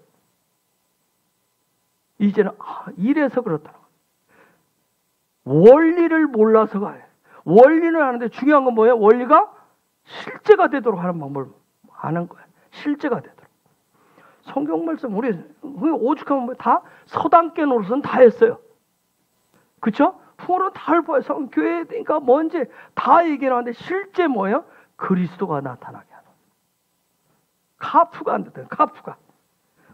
이제는 이래서 그렇다는 거예요. 원리를 몰라서가 아니에요. 원리는 아는데 중요한 건 뭐예요? 원리가 실제가 되도록 하는 방법을 아는 거예요. 실제가 되도록. 성경 말씀 우리 오죽하면 다 서당계 노릇은 다 했어요. 그렇죠? 풍어는 다 읊어요. 교회니까 뭔지 다 얘기를 하는데 실제 뭐예요? 그리스도가 나타나게 하는. 카프가 안 됐대요. 카프가.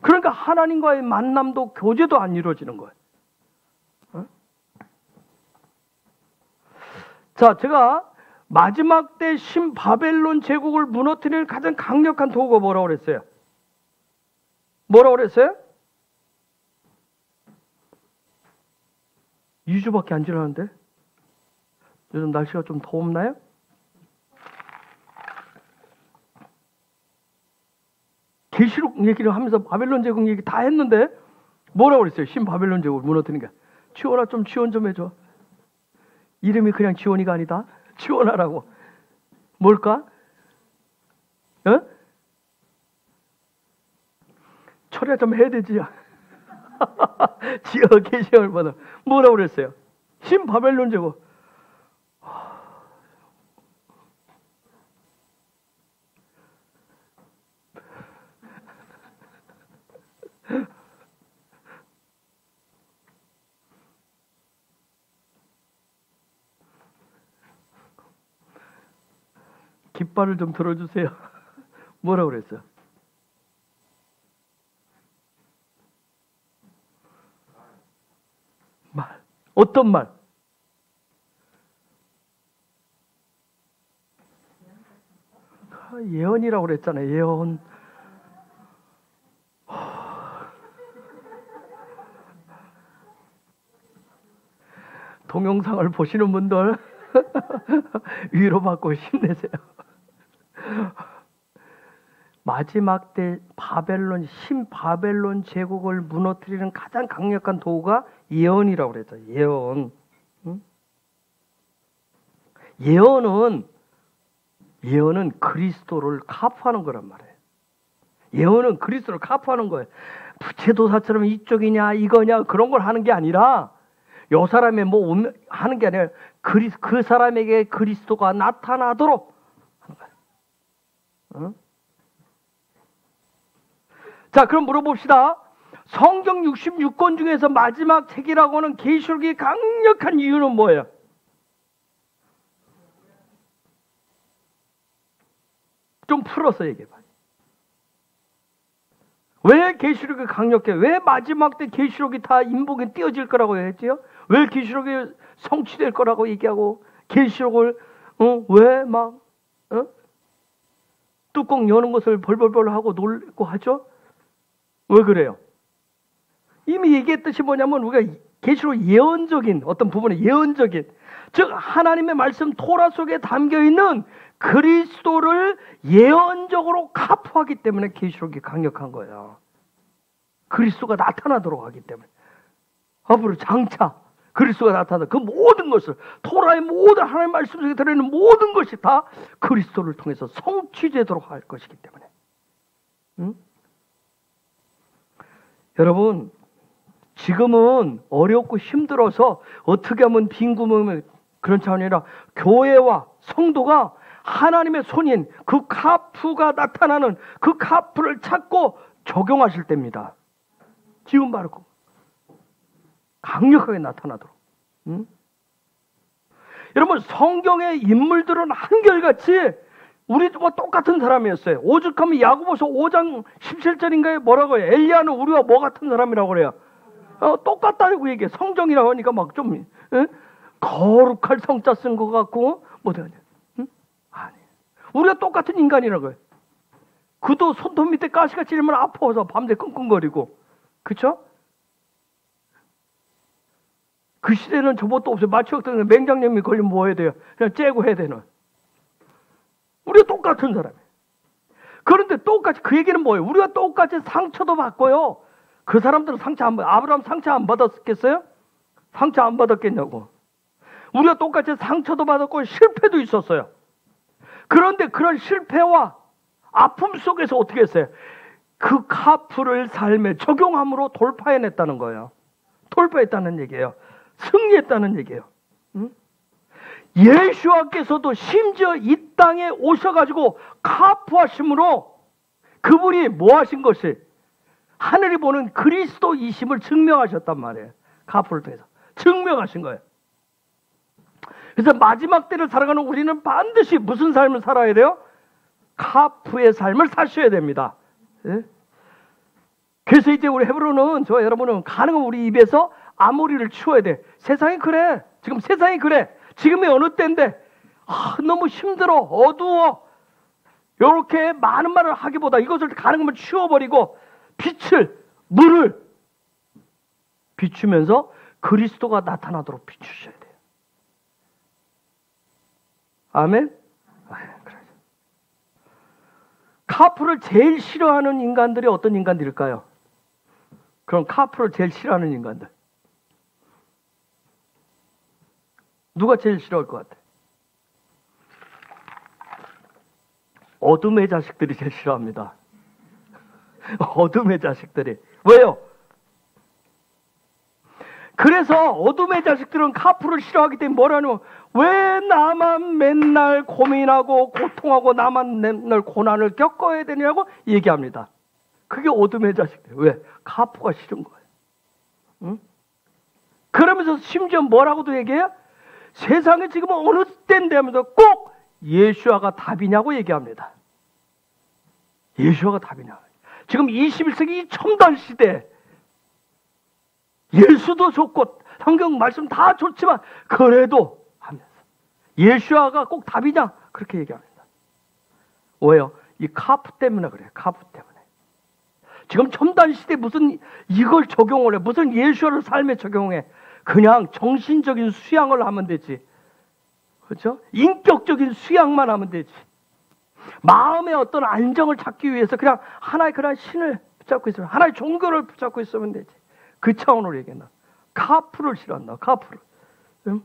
그러니까 하나님과의 만남도 교제도 안 이루어지는 거예요. 자, 제가 마지막 때 신바벨론 제국을 무너뜨리는 가장 강력한 도구가 뭐라고 그랬어요? 뭐라고 그랬어요? 2주밖에 안 지났는데? 요즘 날씨가 좀 덥나요? 계시록 얘기를 하면서 바벨론 제국 얘기 다 했는데 뭐라고 그랬어요? 신바벨론 제국을 무너뜨리는 게. 지원아 좀 지원 좀 해줘. 이름이 그냥 지원이가 아니다. 지원하라고. 뭘까? 철야 좀 해야 되지. 지어 계시를 받아. 뭐라고 그랬어요? 신바벨론 제국. 깃발을 좀 들어주세요. 뭐라고 그랬어요? 말. 어떤 말? 예언이라고 그랬잖아요. 예언. 동영상을 보시는 분들 위로받고 힘내세요. 마지막 때 신바벨론 제국을 무너뜨리는 가장 강력한 도구가 예언이라고 그랬죠. 예언. 예언은 그리스도를 카프하는 거란 말이에요. 예언은 그리스도를 카프하는 거예요. 부채도사처럼 이쪽이냐 이거냐 그런 걸 하는 게 아니라 요 사람의 뭐 하는 게 아니라 그 사람에게 그리스도가 나타나도록 하는 거예요. 자, 그럼 물어봅시다. 성경 66권 중에서 마지막 책이라고 하는 계시록이 강력한 이유는 뭐예요? 좀 풀어서 얘기해봐. 왜 계시록이 강력해? 왜 마지막 때 계시록이 다 인복에 띄어질 거라고 했지요? 왜 계시록이 성취될 거라고 얘기하고 계시록을 왜 막 뚜껑 여는 것을 벌벌벌 하고 놀고 하죠? 왜 그래요? 이미 얘기했듯이 뭐냐면 우리가 계시록 예언적인 어떤 부분에 예언적인 즉 하나님의 말씀 토라 속에 담겨있는 그리스도를 예언적으로 카푸하기 때문에 계시록이 강력한 거예요. 그리스도가 나타나도록 하기 때문에 앞으로 장차 그리스도가 나타나 그 모든 것을 토라의 모든 하나님의 말씀 속에 들어있는 모든 것이 다 그리스도를 통해서 성취되도록 할 것이기 때문에 여러분 지금은 어렵고 힘들어서 어떻게 하면 빈 구멍을 그런 차원이 아니라 교회와 성도가 하나님의 손인 그 카프가 나타나는 그 카프를 찾고 적용하실 때입니다. 지금 바로 강력하게 나타나도록. 여러분 성경의 인물들은 한결같이 우리와 똑같은 사람이었어요. 오죽하면 야고보서 5장 17절인가에 뭐라고 해요? 엘리야는 우리와 뭐 같은 사람이라고 그래요? 똑같다고 얘기해. 성정이라고 하니까 막 좀 거룩할 성자 쓴 것 같고 뭐든 아니. 우리가 똑같은 인간이라고 해요. 그도 손톱 밑에 가시가 찔리면 아파서 밤새 끙끙거리고 그쵸? 그 시대는 저것도 없어요. 마취 없던 맹장염이 걸리면 뭐 해야 돼요? 그냥 째고 해야 되는. 우리가 똑같은 사람이에요. 그런데 똑같이 그 얘기는 뭐예요? 우리가 똑같이 상처도 받고요. 그 사람들은 상처 안 받, 아브라함 상처 안 받았겠어요? 상처 안 받았겠냐고. 우리가 똑같이 상처도 받았고 실패도 있었어요. 그런데 그런 실패와 아픔 속에서 어떻게 했어요? 그 카프를 삶에 적용함으로 돌파해냈다는 거예요. 돌파했다는 얘기예요. 승리했다는 얘기예요. 예수와께서도 심지어 이 땅에 오셔가지고 카프하심으로 그분이 뭐 하신 것이 하늘이 보는 그리스도이심을 증명하셨단 말이에요. 카프를 통해서 증명하신 거예요. 그래서 마지막 때를 살아가는 우리는 반드시 무슨 삶을 살아야 돼요? 카프의 삶을 사셔야 됩니다. 예? 그래서 이제 우리 헤브론은 저 여러분은 가능한 우리 입에서 아모리를 치워야 돼. 세상이 그래. 지금 세상이 그래. 지금이 어느 때인데 너무 힘들어 어두워 이렇게 많은 말을 하기보다 이것을 가능하면 치워버리고 빛을 물을 비추면서 그리스도가 나타나도록 비추셔야 돼요. 아멘? 그래. 카프를 제일 싫어하는 인간들이 어떤 인간들일까요? 그럼 카프를 제일 싫어하는 인간들 누가 제일 싫어할 것 같아? 어둠의 자식들이 제일 싫어합니다. 어둠의 자식들이. 왜요? 그래서 어둠의 자식들은 카프를 싫어하기 때문에 뭐라냐면 왜 나만 맨날 고민하고 고통하고 나만 맨날 고난을 겪어야 되냐고 얘기합니다. 그게 어둠의 자식들. 왜? 카프가 싫은 거예요. 응? 그러면서 심지어 뭐라고도 얘기해요? 세상에 지금 어느 때인데 하면서 꼭 예수아가 답이냐고 얘기합니다. 예수아가 답이냐. 지금 21세기 첨단 시대 예수도 좋고 성경 말씀 다 좋지만 그래도 하면서 예수아가 꼭 답이냐 그렇게 얘기합니다. 왜요? 이 카프 때문에 그래요. 카프 때문에. 지금 첨단 시대 무슨 이걸 적용을 해. 무슨 예수아를 삶에 적용해. 그냥 정신적인 수양을 하면 되지. 그렇죠? 인격적인 수양만 하면 되지. 마음의 어떤 안정을 찾기 위해서 그냥 하나의 그런 신을 붙잡고 있으면 하나의 종교를 붙잡고 있으면 되지. 그 차원으로 얘기한다. 카프를 싫어한다. 카프를. 응?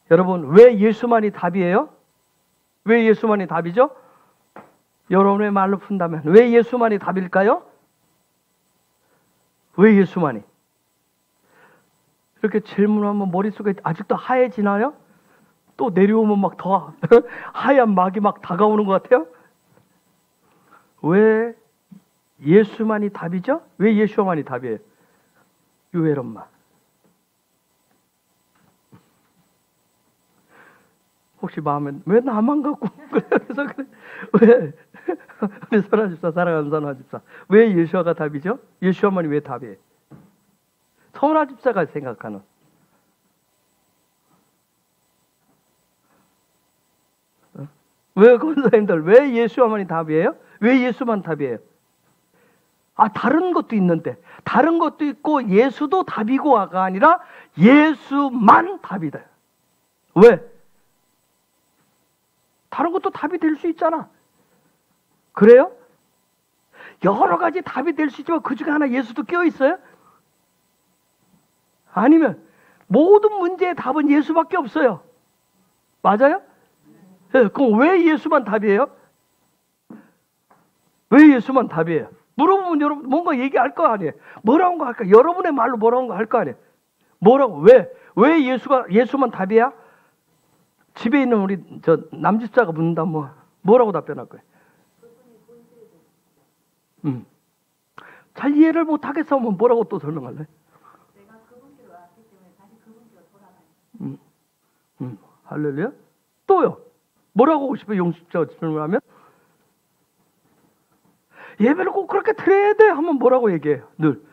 여러분 왜 예수만이 답이에요? 왜 예수만이 답이죠? 여러분의 말로 푼다면 왜 예수만이 답일까요? 왜 예수만이? 이렇게 질문하면 머릿속에 아직도 하얘지나요? 또 내려오면 막 더 하얀 막이 막 다가오는 것 같아요? 왜 예수만이 답이죠? 왜 예수만이 답이에요? 유해엄마. 혹시 마음에 왜 나만 갖고 그래서 그래 왜 우리 선화집사 사랑하는 선화집사 왜 예수아가 답이죠? 예수아만이 왜 답이에요? 선화집사가 생각하는 왜 권사님들 왜 예수아만이 답이에요? 왜 예수만 답이에요? 아 다른 것도 있는데 다른 것도 있고 예수도 답이고가 아니라 예수만 답이다. 왜? 다른 것도 답이 될 수 있잖아. 그래요? 여러 가지 답이 될 수 있지만 그 중에 하나 예수도 껴있어요? 아니면 모든 문제의 답은 예수밖에 없어요. 맞아요? 네, 그럼 왜 예수만 답이에요? 왜 예수만 답이에요? 물어보면 여러분 뭔가 얘기할 거 아니에요? 뭐라고 할까? 여러분의 말로 뭐라고 할 거 아니에요? 뭐라고? 왜 예수만 답이야? 집에 있는 우리 저 남집사가 묻는다 뭐라고 답변할 거예요? 잘 이해를 못 하겠어 하면 뭐라고 또 설명할래? 내가 그분께로 왔기 때문에 다시 그분께로 돌아가요. 할렐루야. 또요. 뭐라고 하고 싶어요? 용식자 질문하면 예배를 꼭 그렇게 드려야 돼 하면 뭐라고 얘기해요? 늘.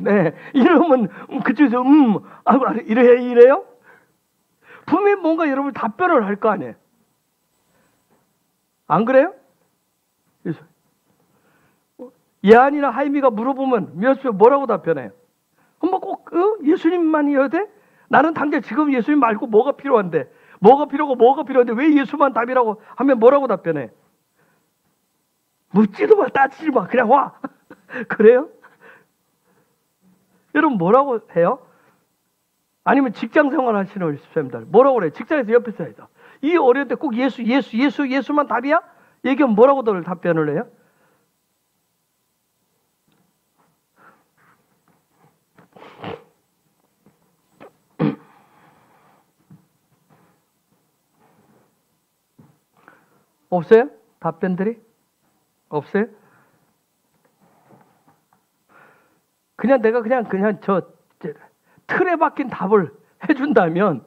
네. 이러면 그쪽에서 이래요? 분명히 뭔가 여러분 답변을 할 거 아니에요. 안 그래요? 그래서 예한이나 하임이가 물어보면 뭐라고 답변해요? 꼭 예수님만이어야 돼? 나는 당장 지금 예수님 말고 뭐가 필요한데 뭐가 필요한데 왜 예수만 답이라고 하면 뭐라고 답변해? 묻지도 마 따지지 마 그냥 와. 그래요? 여러분 뭐라고 해요? 아니면 직장 생활 하시는 우리 집사님들 뭐라고 그래요? 직장에서 옆에서 해서 이 어려울 때 꼭 예수만 답이야? 얘기하면 뭐라고들 답변을 해요? 없어요? 답변들이? 없어요? 그냥 내가 그냥 저 틀에 박힌 답을 해준다면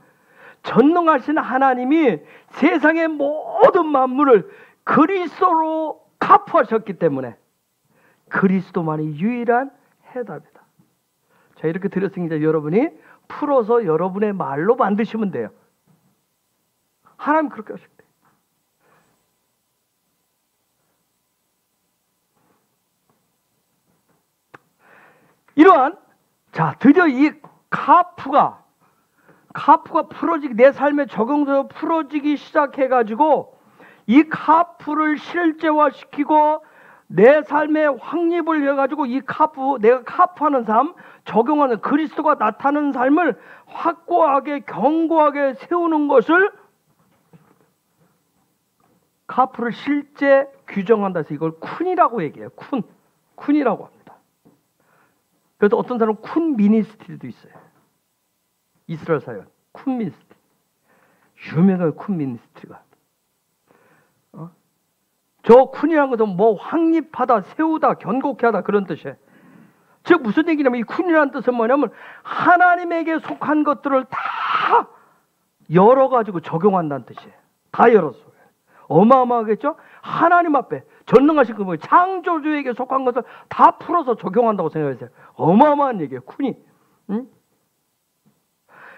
전능하신 하나님이 세상의 모든 만물을 그리스도로 카푸하셨기 때문에 그리스도만이 유일한 해답이다. 자, 이렇게 들었으니까 여러분이 풀어서 여러분의 말로 만드시면 돼요. 하나님 그렇게 하셨대. 이러한 자 드디어 이 카프가 풀어지기 내 삶에 적용돼서 풀어지기 시작해가지고 이 카프를 실제화시키고 내 삶에 확립을 해가지고 이 내가 카프하는 삶 적용하는 그리스도가 나타나는 삶을 확고하게 견고하게 세우는 것을 카프를 실제 규정한다 해서 이걸 쿤이라고 얘기해요. 쿤이라고 합니다. 그래서 어떤 사람은 쿤 미니스트리도 있어요. 이스라엘 사역 쿤 미니스트리. 유명한 쿤 미니스트리가. 저 쿤이라는 것은 뭐 확립하다, 세우다, 견고케 하다 그런 뜻이에요. 즉 무슨 얘기냐면 이 쿤이라는 뜻은 뭐냐면 하나님에게 속한 것들을 다 열어가지고 적용한다는 뜻이에요. 다 열어서. 어마어마하겠죠? 하나님 앞에 전능하신 그 창조주에게 속한 것을 다 풀어서 적용한다고 생각하세요. 어마어마한 얘기예요. 쿤이. 응?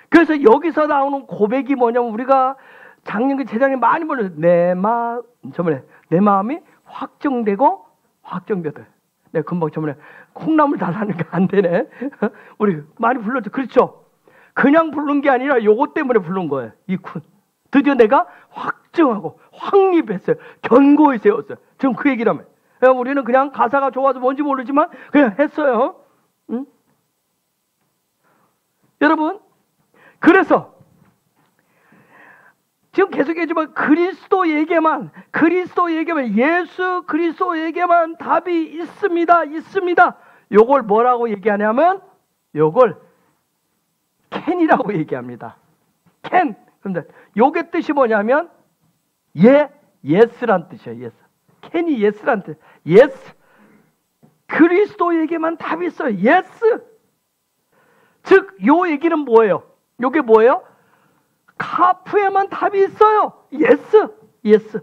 그래서 여기서 나오는 고백이 뭐냐면 우리가 작년 재작년에 많이 보는 내 마음이 확정되고 확정되다. 내가 금방 저번에 콩나물 달라는 게 안 되네. 우리 많이 불렀죠. 그렇죠? 그냥 부른 게 아니라 요것 때문에 부른 거예요. 이 쿤. 드디어 내가 확정하고 확립했어요. 견고히 세웠어요. 지금 그 얘기라면. 우리는 그냥 가사가 좋아서 뭔지 모르지만 그냥 했어요. 응? 여러분, 그래서 지금 계속 얘기하지만 그리스도에게만 예수 그리스도에게만 답이 있습니다. 요걸 뭐라고 얘기하냐면 요걸 캔이라고 얘기합니다. 캔. 근데 요게 뜻이 뭐냐면 예스란 뜻이에요. 예스. 캔이 예스란 뜻. 예스. 그리스도에게만 답이 있어요. 예스. 즉, 요 얘기는 뭐예요? 요게 뭐예요? 카프에만 답이 있어요. 예스. 예스.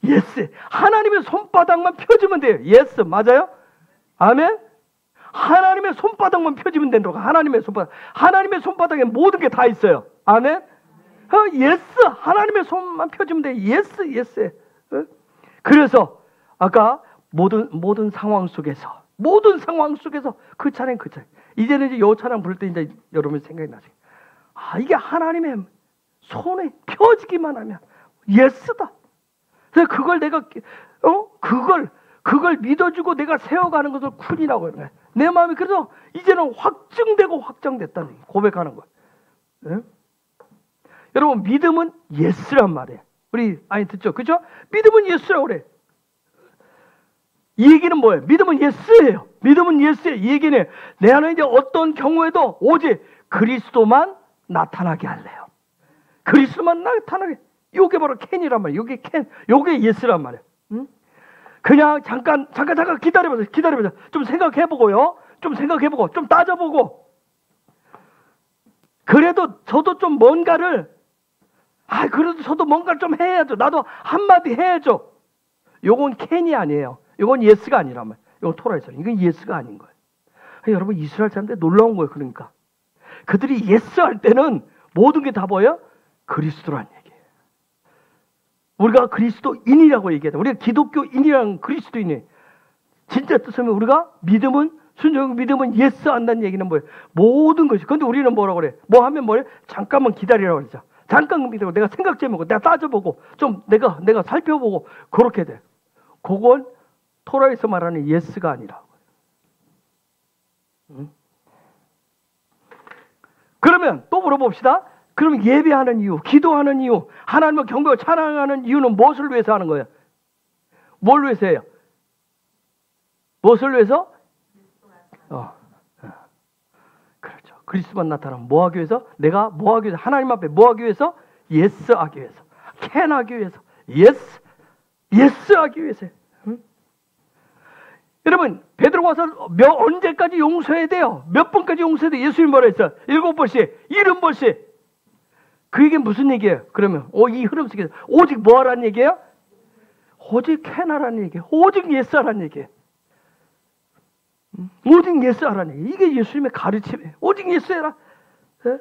예스. 하나님의 손바닥만 펴주면 돼요. 예스. 맞아요? 아멘? 하나님의 손바닥만 펴주면 된다고. 하나님의 손바닥. 하나님의 손바닥에 모든 게 다 있어요. 아멘? 예스. 하나님의 손만 펴주면 돼요. 예스. 예스. 그래서 아까 모든 상황 속에서 그 찬양 그 찬양. 이제는 이제 요 찬양 부를 때 이제 여러분 생각이 나죠. 아, 이게 하나님의 손에 펴지기만 하면 예스다. 그래서 그걸 내가 그걸 믿어주고 내가 세워가는 것을 쿤이라고 하는 거야. 내 마음이 그래서 이제는 확증되고 확정됐다는 얘기, 고백하는 거야. 네? 여러분, 믿음은 예스란 말이에요. 우리 많이 듣죠? 그죠? 믿음은 예스라고 그래. 이 얘기는 뭐예요? 믿음은 예스예요. 믿음은 예스예요. 이 얘기는 내 안에 이제 어떤 경우에도 오직 그리스도만 나타나게 할래요. 그리스도만 나타나게. 요게 바로 캔이란 말이에요. 요게 캔. 요게 예스란 말이에요. 응? 그냥 잠깐 기다려보세요. 좀 생각해보고요. 좀 따져보고. 그래도 저도 좀 뭔가를 그래도 저도 뭔가를 좀 해야죠. 나도 한마디 해야죠. 요건 캔이 아니에요. 요건 예스가 아니란 말이에요. 요건 토라이잖아요. 이건 예스가 아닌 거예요. 여러분, 이스라엘 사람들 놀라운 거예요. 그러니까 그들이 예스 할 때는 모든 게 다 뭐예요? 그리스도란 얘기예요. 우리가 그리스도인이라고 얘기하다. 우리가 기독교인이란 그리스도인이에요. 진짜 뜻하면 우리가 순종 믿음은 예스 한다는 얘기는 뭐예요? 모든 것이. 근데 우리는 뭐라고 그래? 뭐 하면 뭐예요? 잠깐만 기다리라고 그러죠. 잠깐 기다리고 내가 생각 좀 해보고 내가 따져보고 좀 내가 살펴보고 그렇게 돼. 그건 토라에서 말하는 예스가 아니라. 응? 그러면 또 물어봅시다. 그럼 예배하는 이유, 기도하는 이유, 하나님을 경배하고 찬양하는 이유는 무엇을 위해서 하는 거예요? 뭘 위해서 해요? 무엇을 위해서? 그렇죠. 그리스도만 나타나면 뭐 하기 위해서? 내가 뭐 하기 위해서? 하나님 앞에 뭐 하기 위해서? 예스 하기 위해서. 캔 하기 위해서. 예스 하기 위해서. 응? 여러분, 베드로가 와서 언제까지 용서해야 돼요? 몇 번까지 용서해야 돼요? 예수님 뭐라 했어요? 7번씩, 70번씩. 그 얘기는 무슨 얘기예요? 그러면 이 흐름 속에서 오직 뭐 하라는 얘기예요? 오직 캔하라는 얘기예요. 오직 예스 하라는 얘기예요. 오직 예스 하라는 얘기예요. 이게 예수님의 가르침이에요. 오직 예스 해라. 네?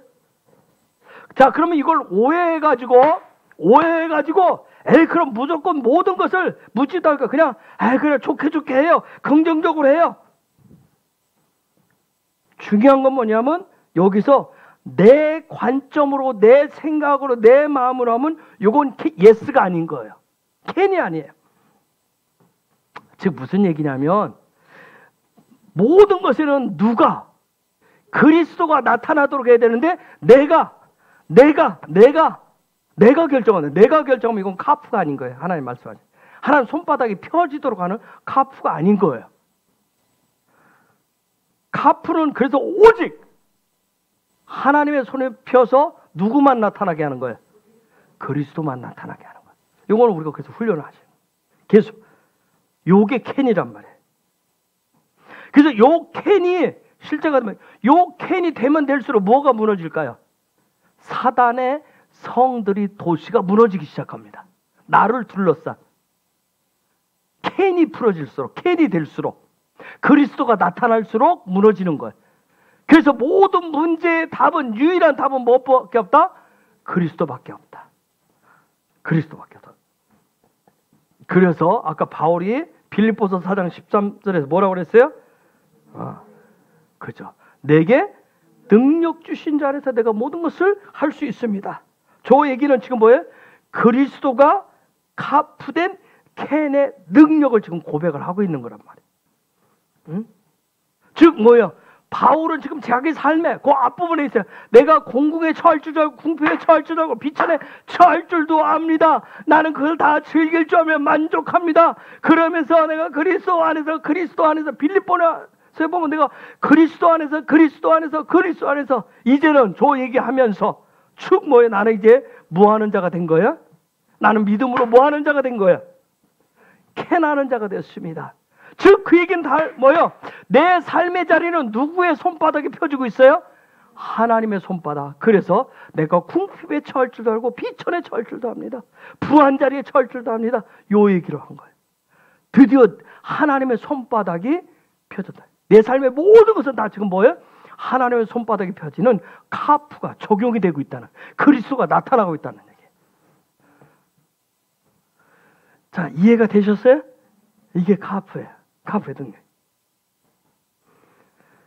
자, 그러면 이걸 오해해가지고 그럼 무조건 모든 것을 묻지도 않고 그냥 그래 좋게 해요. 긍정적으로 해요. 중요한 건 뭐냐면 여기서 내 관점으로, 내 생각으로, 내 마음으로 하면 이건 예스가 아닌 거예요. 캔이 아니에요. 즉 무슨 얘기냐면 모든 것에는 누가 그리스도가 나타나도록 해야 되는데 내가 결정하는, 내가 결정하면 이건 카프가 아닌 거예요. 하나님 말씀하신. 하나님 손바닥이 펴지도록 하는 카프가 아닌 거예요. 카프는 그래서 오직 하나님의 손에 펴서 누구만 나타나게 하는 거예요? 그리스도만 나타나게 하는 거예요. 이거는 우리가 계속 훈련을 하죠. 계속. 요게 캔이란 말이에요. 그래서 요 캔이 실제가 되면 요 캔이 되면 될수록 뭐가 무너질까요? 사단의 성들이 도시가 무너지기 시작합니다. 나를 둘러싼 캔이 풀어질수록, 캔이 될수록 그리스도가 나타날수록 무너지는 거예요. 그래서 모든 문제의 답은, 유일한 답은 뭐밖에 없다? 그리스도밖에 없다. 그리스도밖에 없다. 그래서 아까 바울이 빌립보서 4장 13절에서 뭐라고 그랬어요? 그죠. 내게 능력 주신 자 안에서 내가 모든 것을 할 수 있습니다. 저 얘기는 지금 뭐예요? 그리스도가 카프된 캔의 능력을 지금 고백을 하고 있는 거란 말이에요. 응? 즉 뭐예요? 바울은 지금 자기 삶에 그 앞부분에 있어요. 내가 공궁에 처할 줄도 알고 궁핍에 처할 줄도 알고 비천에 처할 줄도 압니다. 나는 그걸 다 즐길 줄 알면 만족합니다. 그러면서 내가 그리스도 안에서 빌립보나 보면 내가 그리스도 안에서 이제는 저 얘기하면서 축 뭐예요? 나는 이제 뭐하는 자가 된 거야? 나는 믿음으로 뭐하는 자가 된 거야? 캐나는 자가 됐습니다. 즉 그 얘기는 다 뭐예요? 내 삶의 자리는 누구의 손바닥에 펴지고 있어요? 하나님의 손바닥. 그래서 내가 궁핍에 처할 줄도 알고 비천에 처할 줄도 합니다. 부한 자리에 처할 줄도 합니다. 요 얘기를 한 거예요. 드디어 하나님의 손바닥이 펴졌다. 내 삶의 모든 것은 다 지금 뭐예요? 하나님의 손바닥이 펴지는 카프가 적용이 되고 있다는, 그리스도가 나타나고 있다는 얘기예요. 자, 이해가 되셨어요? 이게 카프예요. 카프의 능력.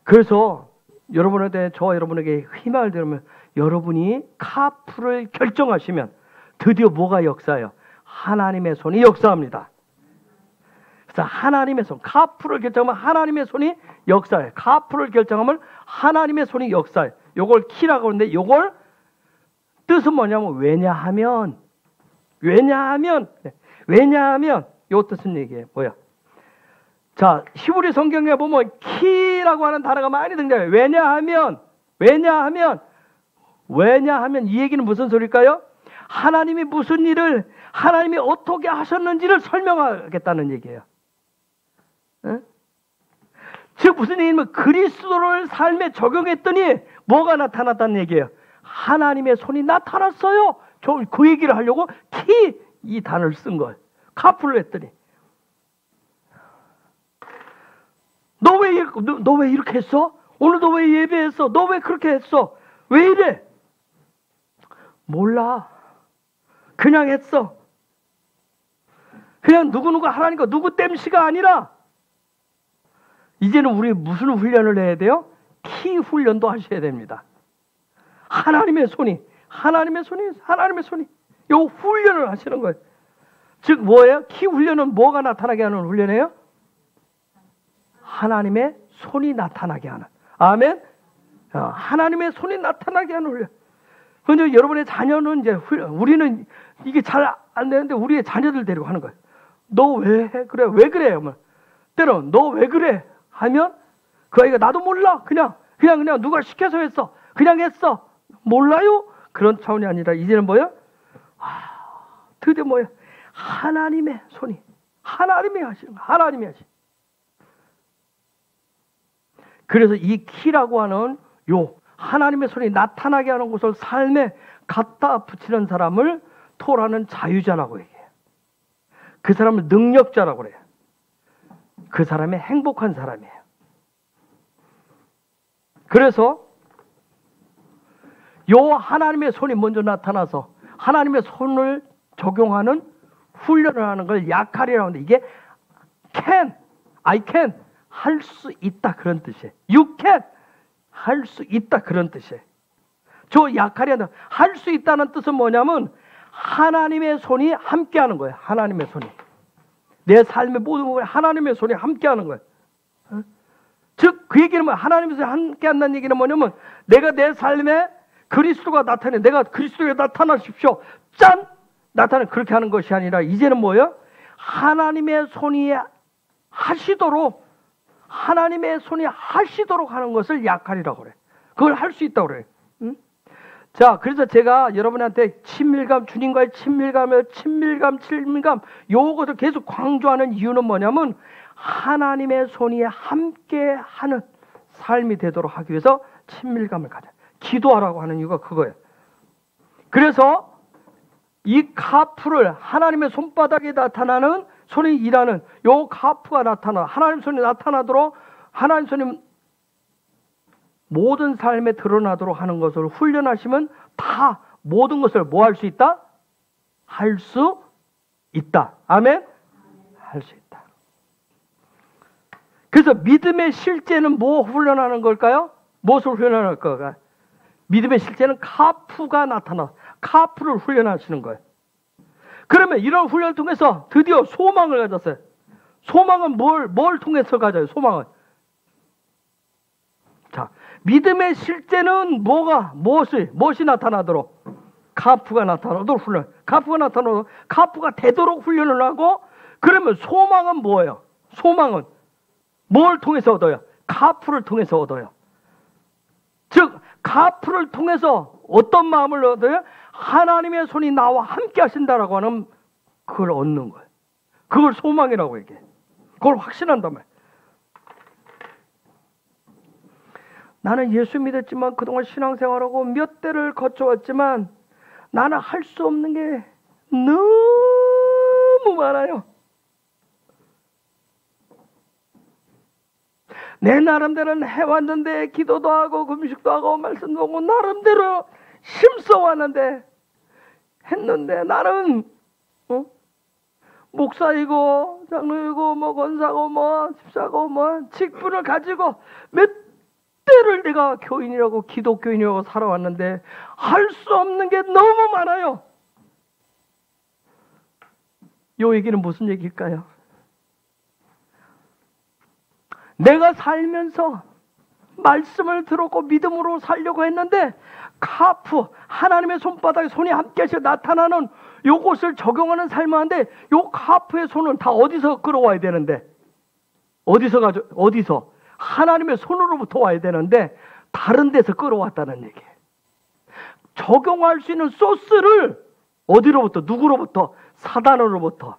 그래서 여러분한테, 저와 여러분에게 희망을 드리면, 여러분이 카프를 결정하시면 드디어 뭐가 역사해요? 하나님의 손이 역사합니다. 그래서 하나님의 손, 카프를 결정하면 하나님의 손이 역사해. 카프를 결정하면 하나님의 손이 역사해. 요걸 키라고 하는데, 요걸 뜻은 뭐냐면 왜냐하면 요 뜻은 얘기예요. 뭐야? 자, 히브리 성경에 보면 키라고 하는 단어가 많이 등장해요. 왜냐하면 이 얘기는 무슨 소리일까요? 하나님이 무슨 일을, 하나님이 어떻게 하셨는지를 설명하겠다는 얘기예요. 응? 즉 무슨 얘기냐면 그리스도를 삶에 적용했더니 뭐가 나타났다는 얘기예요. 하나님의 손이 나타났어요. 저 그 얘기를 하려고 키 이 단어를 쓴 거예요. 카프를 했더니 너 왜 이렇게 했어? 오늘 너 왜 예배했어? 너 왜 그렇게 했어? 왜 이래? 몰라. 그냥 했어. 그냥 누구누구 하라니까 누구 땜시가 아니라 이제는 우리 무슨 훈련을 해야 돼요? 키 훈련도 하셔야 됩니다. 하나님의 손이 요 훈련을 하시는 거예요. 즉 뭐예요? 키 훈련은 뭐가 나타나게 하는 훈련이에요? 하나님의 손이 나타나게 하는. 아멘. 하나님의 손이 나타나게 하는 훈련. 근데 여러분의 자녀는 이제 우리는 이게 잘 안 되는데 우리의 자녀들 데리고 하는 거예요. 너 왜 그래? 왜 그래? 때론 너 왜 그래? 하면 그 아이가 나도 몰라. 그냥 누가 시켜서 했어. 그냥 했어. 몰라요? 그런 차원이 아니라 이제는 뭐야? 드디어 뭐야? 하나님의 손이, 하나님이 하시는 거야. 하나님이 하시는 거야. 그래서 이 키라고 하는 요 하나님의 손이 나타나게 하는 것을 삶에 갖다 붙이는 사람을 토라는 자유자라고 얘기해요. 그 사람을 능력자라고 그래요. 그 사람이 행복한 사람이에요. 그래서 요 하나님의 손이 먼저 나타나서 하나님의 손을 적용하는 훈련을 하는 걸 약할이라고 하는데, 이게 I can 할 수 있다 그런 뜻이에요. You can 할 수 있다 그런 뜻이에요. 저 약할이 한다. 할 수 있다는 뜻은 뭐냐면 하나님의 손이 함께하는 거예요. 하나님의 손이 내 삶의 모든 부분에 하나님의 손이 함께하는 거예요. 즉 그 얘기는 뭐야? 하나님의 손이 함께한다는 얘기는 뭐냐면 내가 내 삶에 그리스도가 나타내, 내가 그리스도에 나타나십시오. 짠! 나타내. 그렇게 하는 것이 아니라 이제는 뭐예요? 하나님의 손이 하시도록, 하나님의 손이 하시도록 하는 것을 약할이라고 그래. 그걸 할 수 있다고 그래. 응? 자, 그래서 제가 여러분한테 친밀감, 주님과의 친밀감, 요것을 계속 강조하는 이유는 뭐냐면 하나님의 손이 함께하는 삶이 되도록 하기 위해서 친밀감을 가져. 기도하라고 하는 이유가 그거예요. 그래서 이 카프를 하나님의 손바닥에 나타나는 손이 일하는 요 카프가 나타나, 하나님 손이 나타나도록, 하나님 손이 모든 삶에 드러나도록 하는 것을 훈련하시면 다 모든 것을 뭐 할 수 있다? 할 수 있다. 아멘? 할 수 있다. 그래서 믿음의 실제는 뭐 훈련하는 걸까요? 무엇을 훈련할 걸까요? 믿음의 실제는 카프가 나타나, 카프를 훈련하시는 거예요. 그러면 이런 훈련을 통해서 드디어 소망을 가졌어요. 소망은 뭘 통해서 가져요? 소망은. 자, 믿음의 실제는 무엇이 나타나도록? 카프가 나타나도록 훈련. 카프가 나타나도록, 카프가 되도록 훈련을 하고, 그러면 소망은 뭐예요? 소망은 뭘 통해서 얻어요? 카프를 통해서 얻어요. 즉 카프를 통해서 어떤 마음을 얻어요? 하나님의 손이 나와 함께 하신다라고 하는 그걸 얻는 거예요. 그걸 소망이라고 얘기해. 그걸 확신한단 말이에요. 나는 예수 믿었지만 그동안 신앙생활하고 몇 대를 거쳐왔지만 나는 할 수 없는 게 너무 많아요. 내 나름대로는 해왔는데, 기도도 하고 금식도 하고 말씀도 하고 나름대로 힘써왔는데 했는데, 나는 목사이고 장로이고 뭐 권사고 뭐 집사고 뭐 직분을 가지고 몇 대를 내가 교인이라고 기독교인이라고 살아왔는데 할 수 없는 게 너무 많아요. 이 얘기는 무슨 얘기일까요? 내가 살면서 말씀을 들었고 믿음으로 살려고 했는데 카프, 하나님의 손바닥에 손이 함께 하셔 나타나는 요것을 적용하는 삶을 하는데 요 카프의 손은 다 어디서 끌어와야 되는데, 어디서 하나님의 손으로부터 와야 되는데 다른 데서 끌어왔다는 얘기예요. 적용할 수 있는 소스를 어디로부터, 누구로부터? 사단으로부터,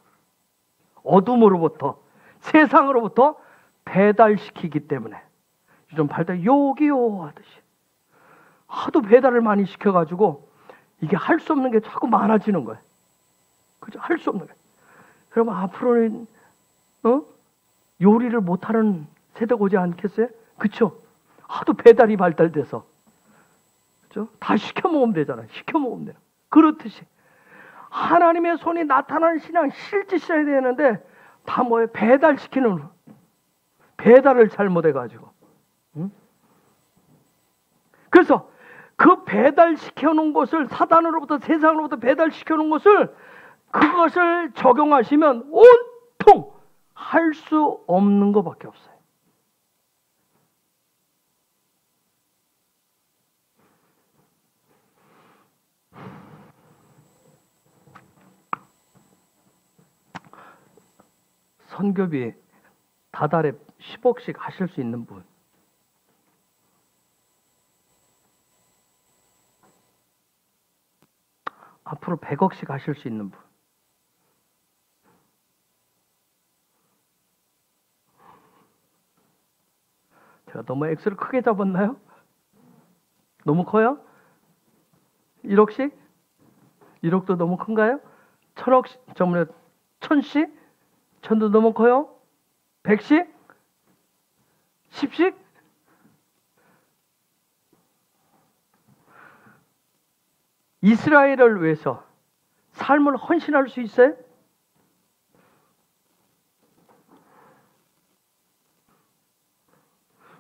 어둠으로부터, 세상으로부터 배달시키기 때문에 좀 발달 요기요 하듯이 하도 배달을 많이 시켜가지고 이게 할 수 없는 게 자꾸 많아지는 거예요. 그죠? 할 수 없는 거예요. 여러분 앞으로는 요리를 못하는 세대가 오지 않겠어요? 그쵸? 하도 배달이 발달돼서 그죠? 다 시켜 먹으면 되잖아요. 시켜 먹으면 돼요. 그렇듯이 하나님의 손이 나타나는 신앙 실제시켜야 되는데 다 뭐예요? 배달시키는, 배달을 잘못해가지고. 그래서 그 배달시켜놓은 것을, 사단으로부터 세상으로부터 배달시켜놓은 것을, 그것을 적용하시면 온통 할 수 없는 것밖에 없어요. 선교비 다달에 10억씩 하실 수 있는 분, 앞으로 100억씩 하실 수 있는 분, 제가 너무 X를 크게 잡았나요? 너무 커요? 1억씩? 1억도 너무 큰가요? 1000억씩, 저번에 1000씩? 1000도 너무 커요? 100씩? 10씩? 이스라엘을 위해서 삶을 헌신할 수 있어요?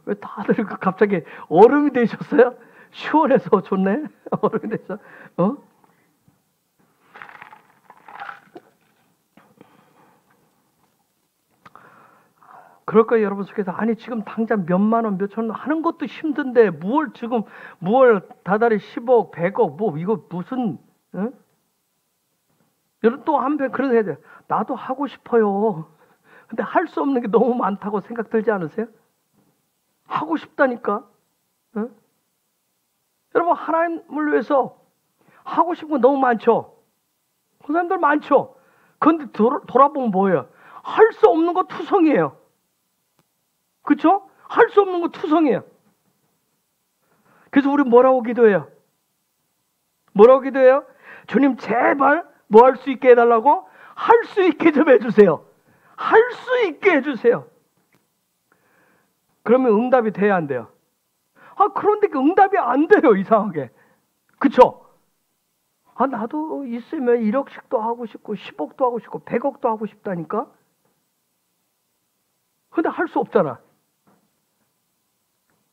왜 다들 갑자기 얼음이 되셨어요? 시원해서 좋네? 얼음이 되셔? 그럴 거예요, 여러분 속에서. 아니, 지금 당장 몇만 원, 몇천 원 하는 것도 힘든데, 뭘 다달이 10억, 100억, 뭐, 이거 무슨, 여러분 또 한편 그런 해야 돼요. 나도 하고 싶어요. 근데 할 수 없는 게 너무 많다고 생각 들지 않으세요? 하고 싶다니까. 여러분, 하나님을 위해서 하고 싶은 거 너무 많죠? 그 사람들 많죠? 그런데 돌아보면 뭐예요? 할 수 없는 거 투성이에요. 그렇죠? 할 수 없는 거 투성이에요. 그래서 우리 뭐라고 기도해요? 뭐라고 기도해요? 주님 제발 뭐 할 수 있게 해달라고? 할 수 있게 좀 해주세요. 할 수 있게 해주세요. 그러면 응답이 돼야 안 돼요? 그런데 그 응답이 안 돼요, 이상하게. 그쵸? 나도 있으면 1억씩도 하고 싶고 10억도 하고 싶고 100억도 하고 싶다니까? 근데 할 수 없잖아.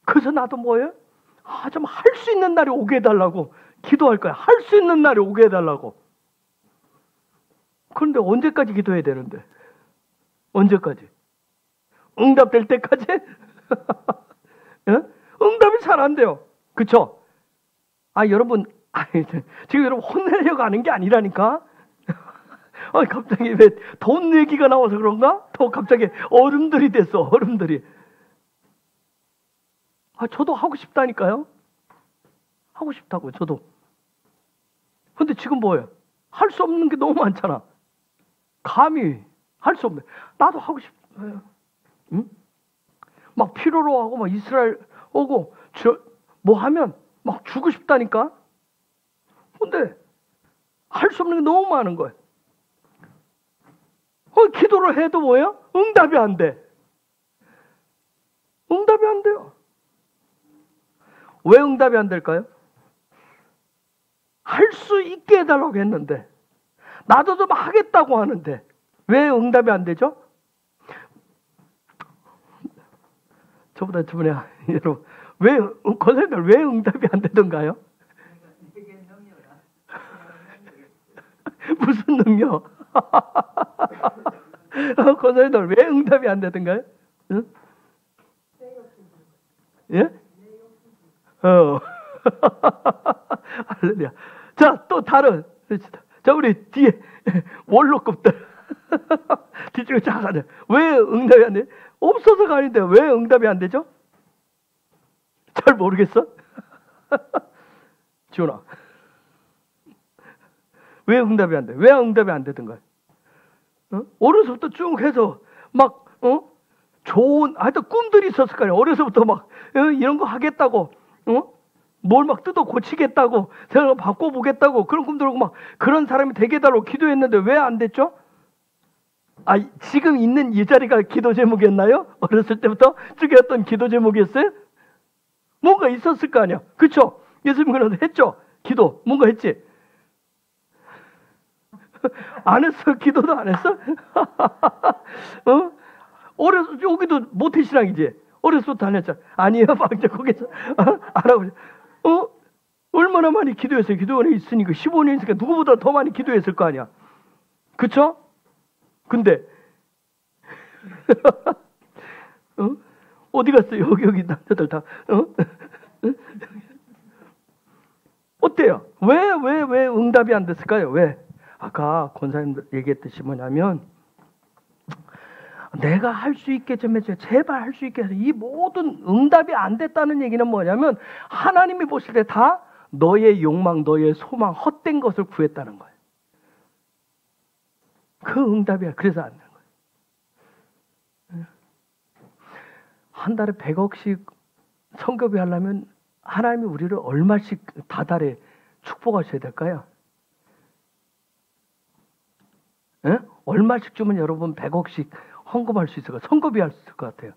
그래서 나도 뭐예요? 좀 할 수 있는 날이 오게 해달라고 기도할 거야. 할 수 있는 날이 오게 해달라고. 그런데 언제까지 기도해야 되는데? 언제까지? 응답될 때까지? 응답이 잘 안 돼요. 그쵸? 여러분, 지금 여러분 혼내려고 하는 게 아니라니까? 갑자기 왜 돈 얘기가 나와서 그런가? 더 갑자기 얼음들이 됐어, 얼음들이. 저도 하고 싶다니까요. 하고 싶다고요, 저도. 근데 지금 뭐예요? 할 수 없는 게 너무 많잖아. 감히 할 수 없네. 나도 하고 싶어요. 응? 막 필요로 하고 막 이스라엘 오고 뭐 하면 막 주고 싶다니까. 근데 할 수 없는 게 너무 많은 거예요. 기도를 해도 뭐예요? 응답이 안 돼. 응답이 안 돼요. 왜 응답이 안 될까요? 할 수 있게 해달라고 했는데, 나도 좀 하겠다고 하는데 왜 응답이 안 되죠? 저보다 저번에 여러분 권사님들 왜 응답이 안 되던가요? 무슨 능력? 권사님들 왜 응답이 안 되던가요? 응? 예? 할렐루야. 자, 또 다른. 자, 우리 뒤에 원로급들. 뒤쪽에 작아져. 왜 응답이 안 돼? 없어서가 아닌데 왜 응답이 안 되죠? 잘 모르겠어? 지훈아. 왜 응답이 안 돼? 왜 응답이 안 되던가? 어려서부터 쭉 해서 막 좋은 하여튼 꿈들이 있었을 거 아니야. 어려서부터 막 이런 거 하겠다고 뭘 막 뜯어 고치겠다고 생각을 바꿔보겠다고 그런 꿈들 오고 막 그런 사람이 되게 해달라고 기도했는데 왜 안 됐죠? 지금 있는 이 자리가 기도 제목이었나요? 어렸을 때부터 쭉 했던 기도 제목이었어요? 뭔가 있었을 거 아니야. 그쵸? 예수님 그래도 했죠? 기도 뭔가 했지? 안 했어? 기도도 안 했어? 여기도 모태신앙이지? 어렸을 때 안 했잖아. 아니에요. 막 이제 거기서 안 하고 얼마나 많이 기도했어요. 기도원에 있으니까 15년 있으니까 누구보다 더 많이 기도했을 거 아니야. 그쵸? 근데 어디 갔어요? 여기 남자들 다 어때요? 왜 응답이 안 됐을까요? 왜? 아까 권사님 얘기했듯이 뭐냐면 내가 할 수 있게 좀 해줘요. 제발 할 수 있게 해서 이 모든 응답이 안 됐다는 얘기는 뭐냐면 하나님이 보실 때 다 너의 욕망, 너의 소망, 헛된 것을 구했다는 거예요. 그 응답이야. 그래서 안 되는 거예요. 한 달에 100억씩 성교비 하려면 하나님이 우리를 얼마씩 다달에 축복하셔야 될까요? 예? 얼마씩 주면 여러분 100억씩 헌금할 수 있을까? 성교비 할 수 있을 것 같아요.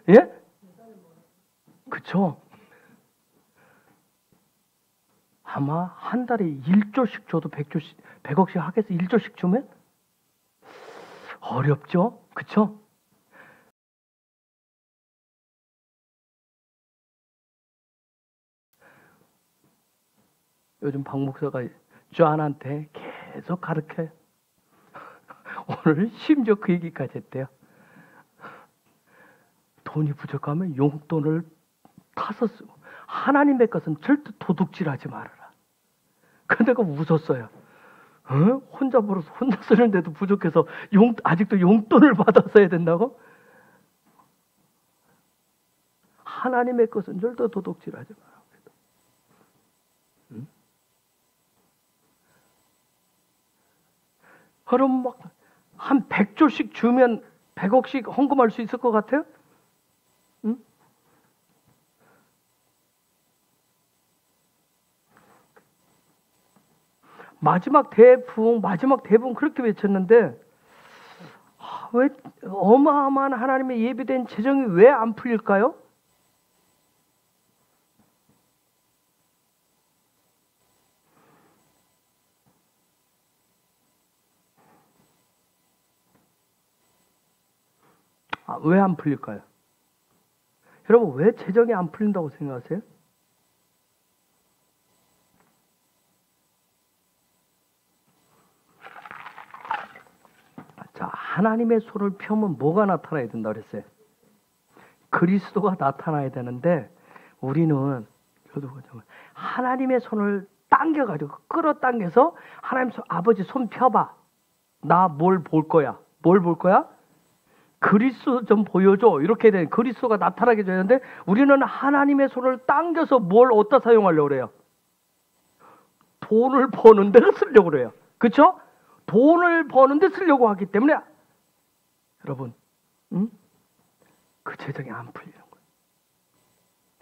예? 그쵸? 아마 한 달에 1조씩 줘도 100억씩 하겠어? 1조씩 주면? 어렵죠? 그쵸? 요즘 박 목사가 쟈한테 계속 가르쳐요. 오늘 심지어 그 얘기까지 했대요. 돈이 부족하면 용돈을 타서 쓰고 하나님의 것은 절대 도둑질하지 말아라. 근데 내가 웃었어요. 혼자 벌어서 혼자 쓰는데도 부족해서 아직도 용돈을 받아 써야 된다고? 하나님의 것은 절대 도둑질하지 마라. 그럼 막 한 100조씩 주면 100억씩 헌금할 수 있을 것 같아요? 응? 마지막 대부분 그렇게 외쳤는데 왜 어마어마한 하나님의 예비된 재정이 왜 안 풀릴까요? 왜 안 풀릴까요? 여러분 왜 재정이 안 풀린다고 생각하세요? 자, 하나님의 손을 펴면 뭐가 나타나야 된다 그랬어요? 그리스도가 나타나야 되는데 우리는 하나님의 손을 당겨가지고 끌어당겨서 하나님 아버지 손 펴봐. 나 뭘 볼 거야? 뭘 볼 거야? 그리스도 좀 보여줘. 이렇게 된 그리스도가 나타나게 되는데 우리는 하나님의 손을 당겨서 뭘 어디다 사용하려고 그래요? 돈을 버는 데 쓰려고 그래요. 그렇죠? 돈을 버는 데 쓰려고 하기 때문에 여러분, 그 재정이 안 풀리는 거예요.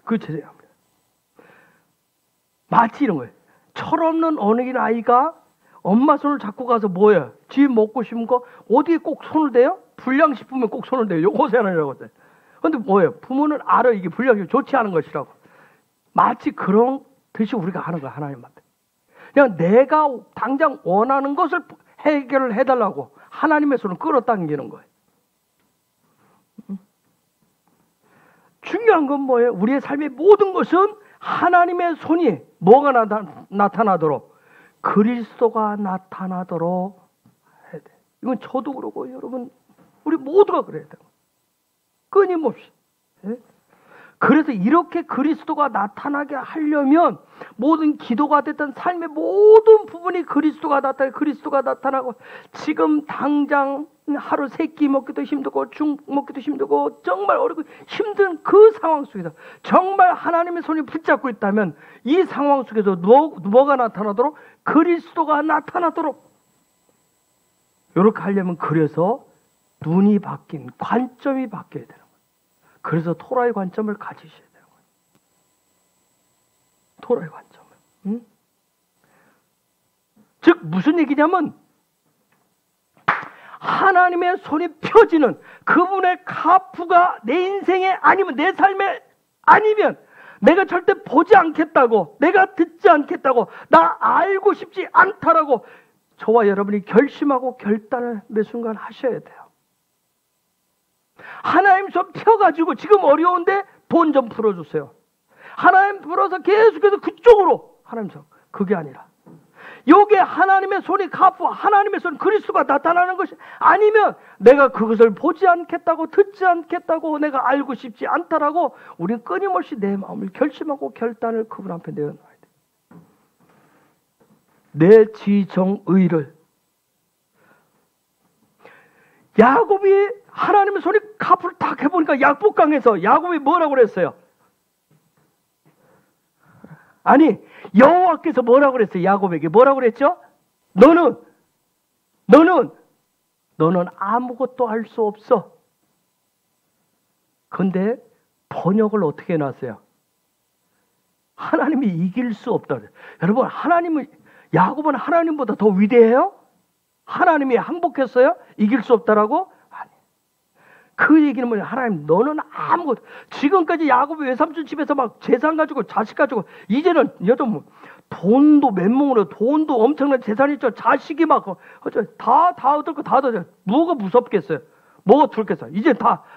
그 재정이 안 풀려요. 마치 이런 거예요. 철없는 어린 아이가 엄마 손을 잡고 가서 뭐예요? 지 먹고 싶은 거 어디에 꼭 손을 대요? 불량식품에 꼭 손을 대요. 요것이 하나라고 했어요. 근데 뭐예요? 부모는 알아. 이게 불량식품 좋지 않은 것이라고. 마치 그런 듯이 우리가 하는 거야. 하나님한테. 그냥 내가 당장 원하는 것을 해결을 해달라고 하나님의 손을 끌어당기는 거예요. 중요한 건 뭐예요? 우리의 삶의 모든 것은 하나님의 손이 뭐가 나타나도록 그리스도가 나타나도록 해야 돼. 이건 저도 그러고 여러분 우리 모두가 그래야 돼요. 끊임없이. 예? 그래서 이렇게 그리스도가 나타나게 하려면 모든 기도가 됐던 삶의 모든 부분이 그리스도가 나타나고 지금 당장 하루 세 끼 먹기도 힘들고 죽 먹기도 힘들고 정말 어렵고 힘든 그 상황 속에서 정말 하나님의 손이 붙잡고 있다면 이 상황 속에서 뭐가 나타나도록? 그리스도가 나타나도록. 이렇게 하려면 그래서 눈이 바뀐 관점이 바뀌어야 되는 거예요. 그래서 토라의 관점을 가지셔야 되는 거예요. 토라의 관점을. 즉 무슨 얘기냐면 하나님의 손이 펴지는 그분의 카프가 내 인생에 아니면 내 삶에 아니면 내가 절대 보지 않겠다고, 내가 듣지 않겠다고, 나 알고 싶지 않다라고 저와 여러분이 결심하고 결단을 매 순간 하셔야 돼요. 하나님 손 펴가지고 지금 어려운데 돈 좀 풀어주세요. 하나님 풀어서 계속해서 그쪽으로 하나님 손. 그게 아니라 요게 하나님의 손이 카프, 하나님의 손 그리스도가 나타나는 것이 아니면 내가 그것을 보지 않겠다고, 듣지 않겠다고, 내가 알고 싶지 않다라고 우리는 끊임없이 내 마음을 결심하고 결단을 그분 앞에 내어놔야 돼. 내 지정의를. 야곱이 하나님의 손이 카프를 딱 해보니까 약복강에서 야곱이 뭐라고 그랬어요? 아니 여호와께서 뭐라고 그랬어요? 야곱에게 뭐라고 그랬죠? 너는 아무것도 할 수 없어. 근데 번역을 어떻게 해놨어요? 하나님이 이길 수 없다. 여러분 야곱은 하나님보다 더 위대해요? 하나님이 항복했어요? 이길 수 없다라고? 아니. 그 얘기는 뭐냐? 하나님 너는 아무것도. 지금까지 야곱이 외삼촌 집에서 막 재산 가지고 자식 가지고 이제는 여전 돈도 맨몸으로 돈도 엄청난 재산이 있죠. 자식이 막 다 얻을 거 다 얻어. 뭐가 무섭겠어요? 뭐가 두렵겠어요? 이제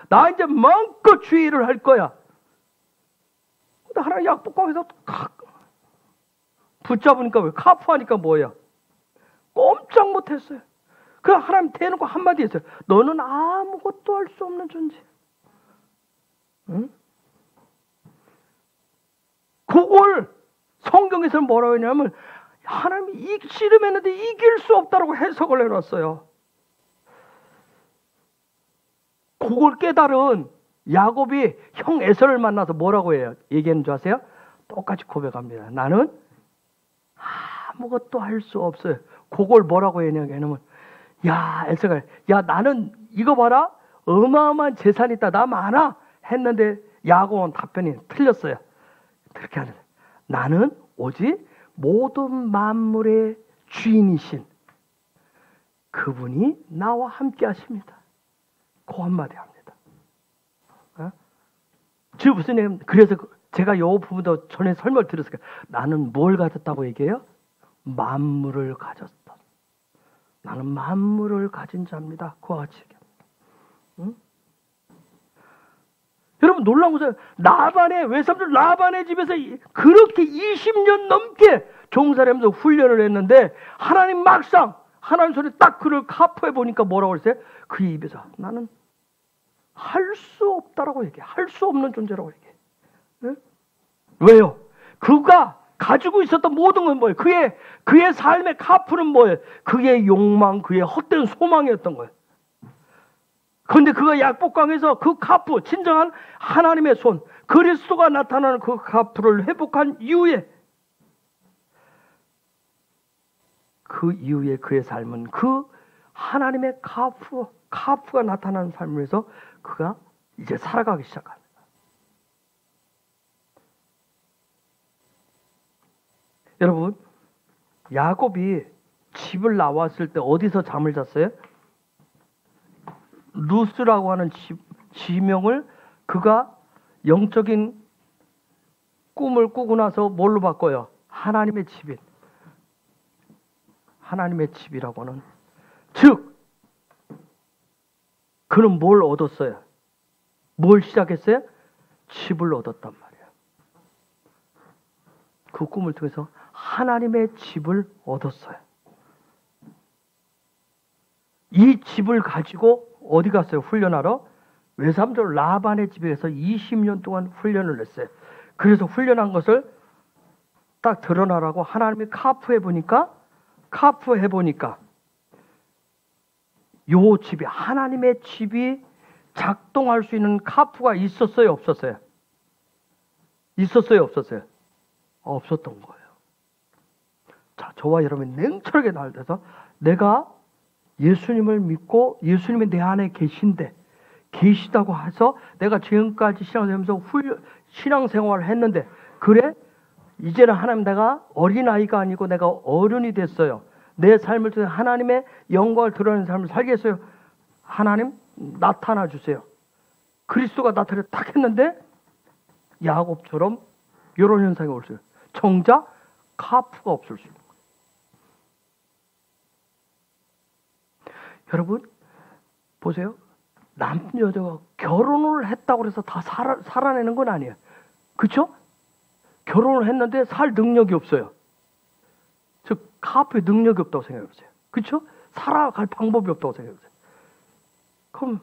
나 이제 마음껏 주의를 할 거야. 근데 하나님 약복강에서 붙잡으니까 왜? 카프하니까 뭐예요? 꼼짝 못했어요. 그 하나님 대놓고 한마디 했어요. 너는 아무것도 할 수 없는 존재. 응? 그걸 성경에서는 뭐라고 했냐면 하나님이 씨름했는데 이길 수 없다고 해석을 해놨어요. 그걸 깨달은 야곱이 형 에서를 만나서 뭐라고 해요? 얘기하는 줄 아세요? 똑같이 고백합니다. 나는 아무것도 할 수 없어요. 그걸 뭐라고 했냐면 야 에서가 야 나는 이거 봐라 어마어마한 재산이 있다 나 많아 했는데 야곱은 답변이 틀렸어요. 그렇게 하는 나는 오직 모든 만물의 주인이신 그분이 나와 함께 하십니다. 그 한마디 합니다. 즉 무슨 얘기냐면 그래서 제가 이 부분도 전에 설명을 드렸으니까 나는 뭘 가졌다고 얘기해요? 만물을 가졌다. 나는 만물을 가진 자입니다. 그와 같이 얘기합니다. 응? 여러분 놀라운 것은 외삼촌 라반의 집에서 그렇게 20년 넘게 종살이하면서 훈련을 했는데 하나님 막상 하나님 손에 딱 그를 카프해 보니까 뭐라고 그랬어요? 그 입에서 나는 할 수 없다라고 얘기해. 할 수 없는 존재라고 얘기해. 응? 왜요? 그가 가지고 있었던 모든 건 뭐예요? 그의 삶의 카프는 뭐예요? 그의 욕망, 그의 헛된 소망이었던 거예요. 그런데 그가 약복강에서 그 카프, 진정한 하나님의 손, 그리스도가 나타나는 그 카프를 회복한 이후에 그의 삶은 그 하나님의 카프가 나타나는 삶에서 그가 이제 살아가기 시작합니다. 여러분, 야곱이 집을 나왔을 때 어디서 잠을 잤어요? 루스라고 하는 지명을 그가 영적인 꿈을 꾸고 나서 뭘로 바꿔요? 하나님의 집이라고 하는. 즉, 그는 뭘 얻었어요? 뭘 시작했어요? 집을 얻었단 말이에요. 그 꿈을 통해서 하나님의 집을 얻었어요. 이 집을 가지고 어디 갔어요? 훈련하러? 외삼촌 라반의 집에서 20년 동안 훈련을 했어요. 그래서 훈련한 것을 딱 드러나라고 하나님이 카프해 보니까 요 집이, 하나님의 집이 작동할 수 있는 카프가 있었어요? 없었어요? 있었어요? 없었어요? 없었던 거예요. 자, 저와 여러분이 냉철하게 나아가서 내가 예수님을 믿고 예수님이 내 안에 계시다고 해서 내가 지금까지 신앙생활을 했는데, 그래? 이제는 하나님, 내가 어린아이가 아니고 내가 어른이 됐어요. 내 삶을 통해 하나님의 영광을 드러내는 삶을 살겠어요. 하나님 나타나 주세요. 그리스도가 나타나 딱 했는데 야곱처럼 이런 현상이 올 수 있어요. 정작 카프가 없을 수 있는 거예요. 여러분 보세요. 남녀 여자가 결혼을 했다고 해서 다 살아내는 건 아니에요. 그렇죠? 결혼을 했는데 살 능력이 없어요. 즉 카프의 능력이 없다고 생각해보세요. 그렇죠? 살아갈 방법이 없다고 생각해보세요. 그럼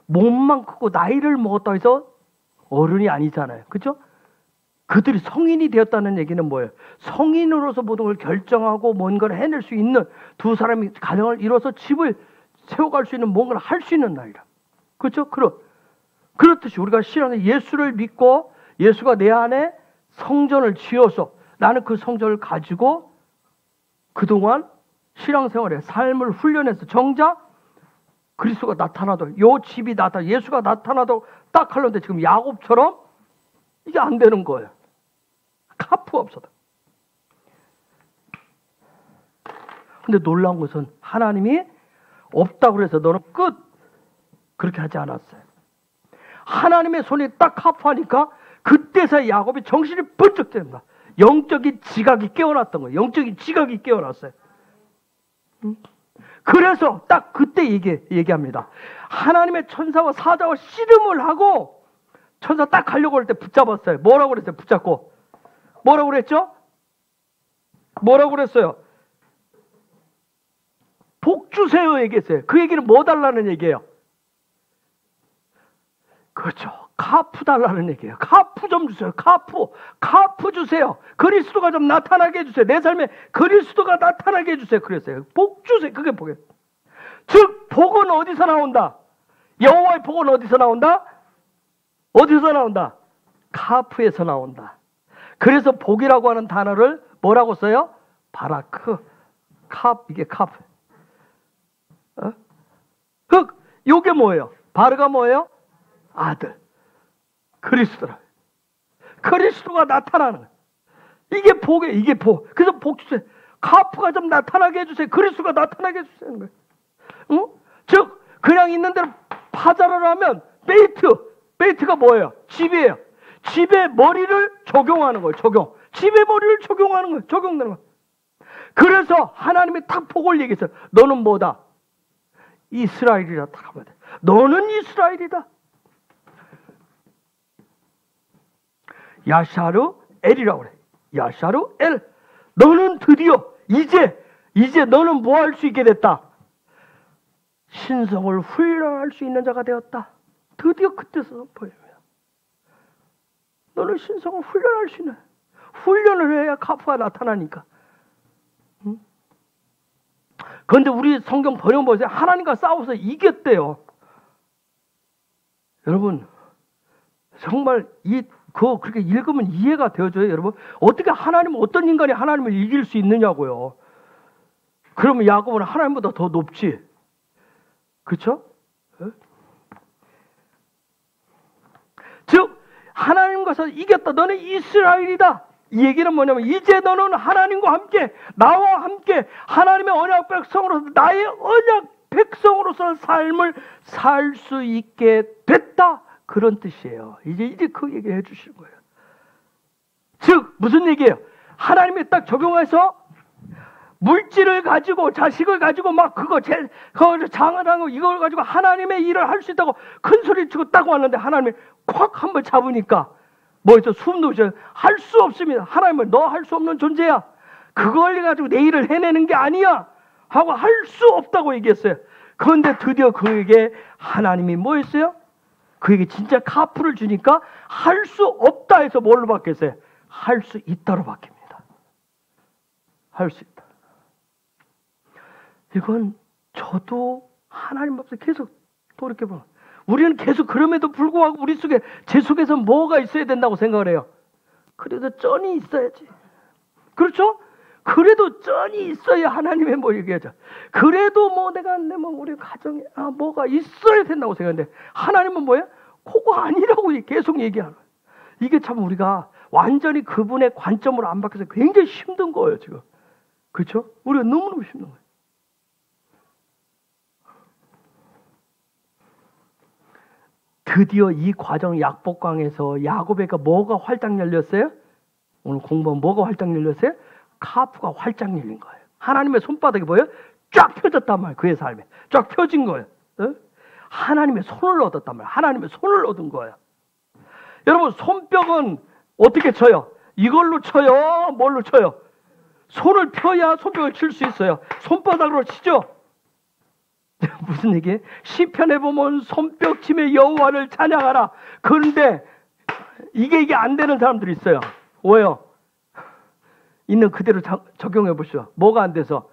몸만 크고 나이를 먹었다고 해서 어른이 아니잖아요. 그렇죠? 그들이 성인이 되었다는 얘기는 뭐예요? 성인으로서 모든 걸 결정하고 뭔가를 해낼 수 있는, 두 사람이 가정을 이뤄서 집을 세워갈 수 있는 뭔가를 할 수 있는 나이라. 그렇죠? 그렇듯이 우리가 신앙에 예수를 믿고 예수가 내 안에 성전을 지어서 나는 그 성전을 가지고 그동안 신앙생활에 삶을 훈련해서 정작 그리스도가 나타나도, 요 집이 예수가 나타나도 딱 하려는데 지금 야곱처럼 이게 안 되는 거예요. 카프가 없어도. 근데 놀라운 것은 하나님이 없다고 그래서 너는 끝, 그렇게 하지 않았어요. 하나님의 손이 딱 카프하니까 그때서야 야곱이 정신이 번쩍 됩니다. 영적인 지각이 깨어났던 거예요. 영적인 지각이 깨어났어요. 그래서 딱 그때 얘기합니다. 하나님의 천사와 사자와 씨름을 하고 천사 딱 가려고 할 때 붙잡았어요. 뭐라고 그랬어요? 붙잡고. 뭐라고 그랬죠? 뭐라고 그랬어요? 복 주세요 얘기했어요. 그 얘기는 뭐 달라는 얘기예요? 그렇죠. 카프 달라는 얘기예요. 카프 좀 주세요. 카프 주세요. 그리스도가 좀 나타나게 해주세요. 내 삶에 그리스도가 나타나게 해주세요. 그랬어요. 복 주세요. 그게 복이에요. 즉 복은 어디서 나온다? 여호와의 복은 어디서 나온다? 어디서 나온다? 카프에서 나온다. 그래서 복이라고 하는 단어를 뭐라고 써요? 바라크. 이게 카프. 요게 뭐예요? 바르가 뭐예요? 아들. 그리스도라. 그리스도가 나타나는 거예요. 이게 복이에요. 이게 복. 그래서 복 주세요. 카프가 좀 나타나게 해주세요. 그리스도가 나타나게 해주세요. 거예요. 응? 즉 그냥 있는 대로 파자를 하면 베이트가 뭐예요? 집이에요. 집의 머리를 적용하는 거예요. 집의 머리를 적용하는 거예요. 적용되는 거예요. 그래서 하나님이 딱 복을 얘기했어요. 너는 뭐다? 이스라엘이라 딱 하면 돼. 너는 이스라엘이다. 야샤르 엘이라고 그래. 야샤르 엘. 너는 드디어 이제 너는 뭐 할 수 있게 됐다? 신성을 훈련할 수 있는 자가 되었다. 드디어 그때서 보입니다. 너는 신성을 훈련할 수 있는, 훈련을 해야 카프가 나타나니까. 그런데 우리 성경 번역 보세요. 하나님과 싸워서 이겼대요. 여러분, 정말 그렇게 읽으면 이해가 되어져요, 여러분. 어떻게 어떤 인간이 하나님을 이길 수 있느냐고요. 그러면 야곱은 하나님보다 더 높지. 그렇죠? 즉 하나님과서 이겼다. 너는 이스라엘이다. 이 얘기는 뭐냐면 이제 너는 하나님과 함께 나와 함께 하나님의 언약 백성으로서 나의 언약 백성으로서 삶을 살 수 있게 됐다. 그런 뜻이에요. 이제 그 얘기를 해주시는 거예요. 즉 무슨 얘기예요? 하나님이 딱 적용해서 물질을 가지고 자식을 가지고 막 그거 장하고 이걸 가지고 하나님의 일을 할 수 있다고 큰 소리 치고 딱 왔는데 하나님이 콱 한번 잡으니까 뭐였죠? 숨도 쉬어요. 할 수 없습니다. 하나님은 너 할 수 없는 존재야. 그걸 가지고 내 일을 해내는 게 아니야 하고 할 수 없다고 얘기했어요. 그런데 드디어 그에게 하나님이 뭐였어요? 그에게 진짜 카프를 주니까 할 수 없다 해서 뭘로 바뀌었어요? 할 수 있다로 바뀝니다. 할 수 있다. 이건 저도 하나님 앞에서 계속 돌이켜보면 우리는 계속 그럼에도 불구하고 우리 속에 제 속에서 뭐가 있어야 된다고 생각을 해요. 그래도 쩐이 있어야지. 그렇죠? 그래도 쩐이 있어야 하나님의 뭐 얘기하죠. 그래도 뭐 내가 우리 가정에 뭐가 있어야 된다고 생각하는데 하나님은 뭐예요? 그거 아니라고 계속 얘기하는 거예요. 이게 참 우리가 완전히 그분의 관점으로 안 바뀌어서 굉장히 힘든 거예요 지금. 그렇죠? 우리가 너무너무 힘든 거예요. 드디어 이 과정 약복강에서 야곱에게 뭐가 활짝 열렸어요? 오늘 공부하면 뭐가 활짝 열렸어요? 카프가 활짝 열린 거예요. 하나님의 손바닥이 뭐예요? 쫙 펴졌단 말이에요. 그의 삶에 쫙 펴진 거예요. 하나님의 손을 얻었단 말이에요. 하나님의 손을 얻은 거예요. 여러분 손뼉은 어떻게 쳐요? 이걸로 쳐요? 뭘로 쳐요? 손을 펴야 손뼉을 칠 수 있어요. 손바닥으로 치죠? 무슨 얘기예요? 시편에 보면 손뼉 치며 여호와를 찬양하라. 그런데 이게 안 되는 사람들이 있어요. 왜요? 있는 그대로 적용해 보시죠. 뭐가 안 돼서?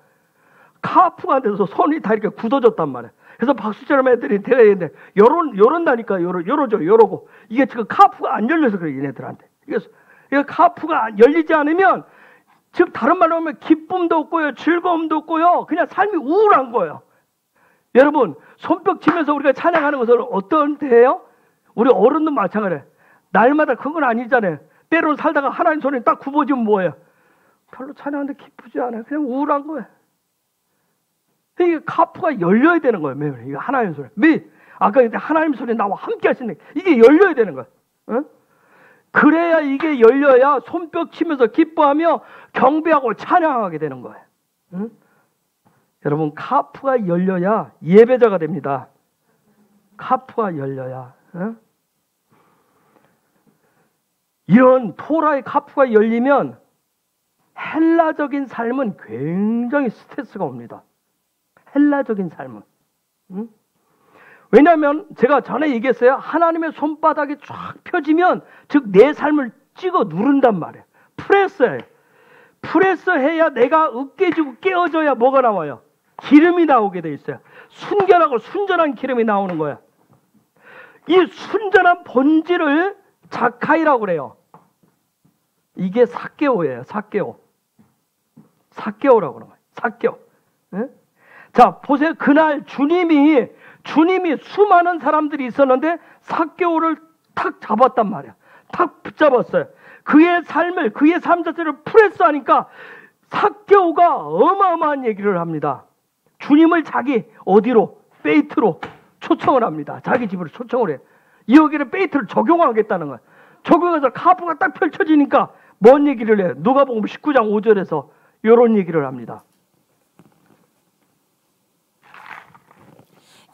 카프가 안 돼서 손이 다 이렇게 굳어졌단 말이에요. 그래서 박수처럼 애들이 되는데 요런다니까 요러고 이게 지금 카프가 안 열려서 그래 얘네들한테. 이게 카프가 열리지 않으면 즉 다른 말로 하면 기쁨도 없고요, 즐거움도 없고요, 그냥 삶이 우울한 거예요. 여러분 손뼉 치면서 우리가 찬양하는 것은 어떤 때예요? 우리 어른도 마찬가지예요. 날마다 그건 아니잖아요. 때로는 살다가 하나님 손에 딱 굽어지면 뭐예요? 별로 찬양하는데 기쁘지 않아요. 그냥 우울한 거예요. 이게 카프가 열려야 되는 거예요. 매일 이게 하나님 손에. 아까 하나님 손에 나와 함께 하시는 이게 열려야 되는 거예요. 응? 그래야 이게 열려야 손뼉 치면서 기뻐하며 경배하고 찬양하게 되는 거예요. 응? 여러분 카프가 열려야 예배자가 됩니다. 카프가 열려야. 응? 이런 토라의 카프가 열리면 헬라적인 삶은 굉장히 스트레스가 옵니다. 헬라적인 삶은. 응? 왜냐하면 제가 전에 얘기했어요. 하나님의 손바닥이 쫙 펴지면 즉 내 삶을 찍어 누른단 말이에요. 프레스해야 내가 으깨지고 깨어져야 뭐가 나와요? 기름이 나오게 돼 있어요. 순결하고 순전한 기름이 나오는 거야. 이 순전한 본질을 자카이라고 그래요. 이게 사케오예요. 사케오라고 그러는 거예요. 사케오. 네? 자, 보세요. 그날 주님이 수많은 사람들이 있었는데 사케오를 탁 잡았단 말이야. 탁 붙잡았어요. 그의 삶 자체를 프레스하니까 사케오가 어마어마한 얘기를 합니다. 주님을 자기 어디로? 페이트로 초청을 합니다. 자기 집으로 초청을 해요. 여기를 페이트를 적용하겠다는 거예요. 적용해서 카프가 딱 펼쳐지니까 뭔 얘기를 해요? 누가복음 19장 5절에서 이런 얘기를 합니다.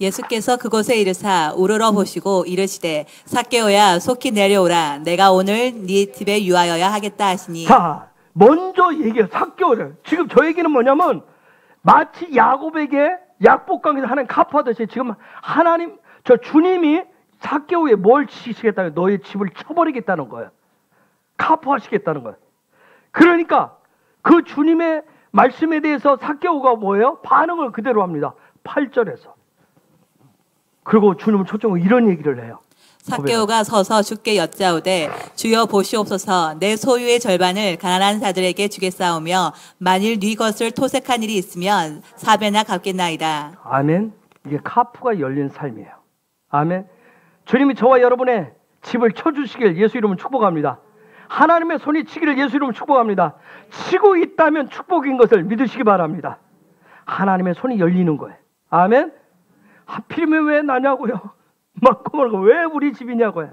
예수께서 그곳에 이르사 우러러 보시고 이르시되 삭개오야 속히 내려오라. 내가 오늘 네 집에 유하여야 하겠다 하시니. 자, 먼저 얘기해요. 삭개오를. 지금 저 얘기는 뭐냐면 마치 야곱에게 약복강에서 하나님 카프하듯이 지금 주님이 삭개오에 뭘 치시겠다는 거예요? 너의 집을 쳐버리겠다는 거예요. 카프하시겠다는 거예요. 그러니까 그 주님의 말씀에 대해서 삭개오가 뭐예요? 반응을 그대로 합니다. 8절에서. 그리고 주님은 초청으로 이런 얘기를 해요. 삭개오가 서서 주께 여짜오되 주여 보시옵소서 내 소유의 절반을 가난한 자들에게 주겠사오며 만일 네 것을 토색한 일이 있으면 4배나 갚겠나이다. 아멘. 이게 카프가 열린 삶이에요. 아멘. 주님이 저와 여러분의 집을 쳐주시길 예수 이름으로 축복합니다. 하나님의 손이 치기를 예수 이름으로 축복합니다. 치고 있다면 축복인 것을 믿으시기 바랍니다. 하나님의 손이 열리는 거예요. 아멘. 하필이면 왜 나냐고요. 막 왜 우리 집이냐고요.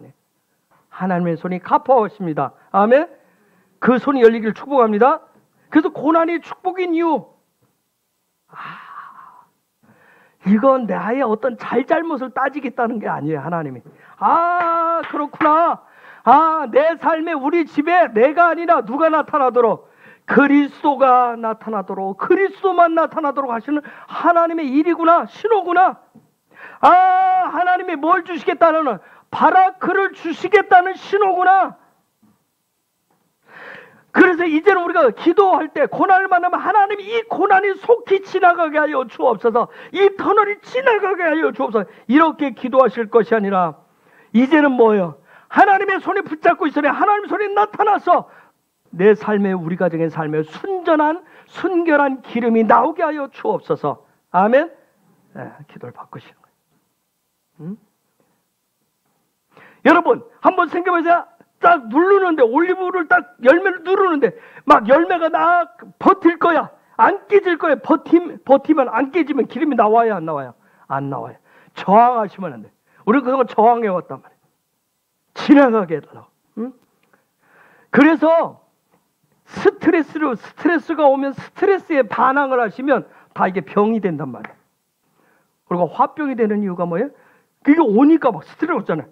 하나님의 손이 갚아오십니다. 아멘. 그 손이 열리기를 축복합니다. 그래서 고난이 축복인 이유. 이건 나의 어떤 잘잘못을 따지겠다는 게 아니에요. 하나님이. 그렇구나. 내 삶에 우리 집에 내가 아니라 누가 나타나도록 그리스도가 나타나도록 그리스도만 나타나도록 하시는 하나님의 일이구나. 신호구나. 하나님이 뭘 주시겠다는 바라크를 주시겠다는 신호구나. 그래서 이제는 우리가 기도할 때 고난을 만나면 하나님이 이 고난이 속히 지나가게 하여 주옵소서. 이 터널이 지나가게 하여 주옵소서. 이렇게 기도하실 것이 아니라 이제는 뭐예요? 하나님의 손에 붙잡고 있으니 하나님의 손이 나타나서 내 삶에 우리 가정의 삶에 순전한 순결한 기름이 나오게 하여 주옵소서. 아멘. 기도를 바꾸시는 거예요. 여러분 한번 생각해보세요. 딱 누르는데 올리브를 딱 열매를 누르는데 막 열매가 막 버틸 거야. 안 깨질 거야. 버티면 안 깨지면 기름이 나와요, 안 나와요? 안 나와요. 저항하시면 안 돼. 우리는 그동안 저항해 왔단 말이에요. 지나가게 해달라고. 그래서 스트레스가 오면 스트레스에 반항을 하시면 다 이게 병이 된단 말이에요. 그리고 화병이 되는 이유가 뭐예요? 그게 오니까 막 스트레스 오잖아요.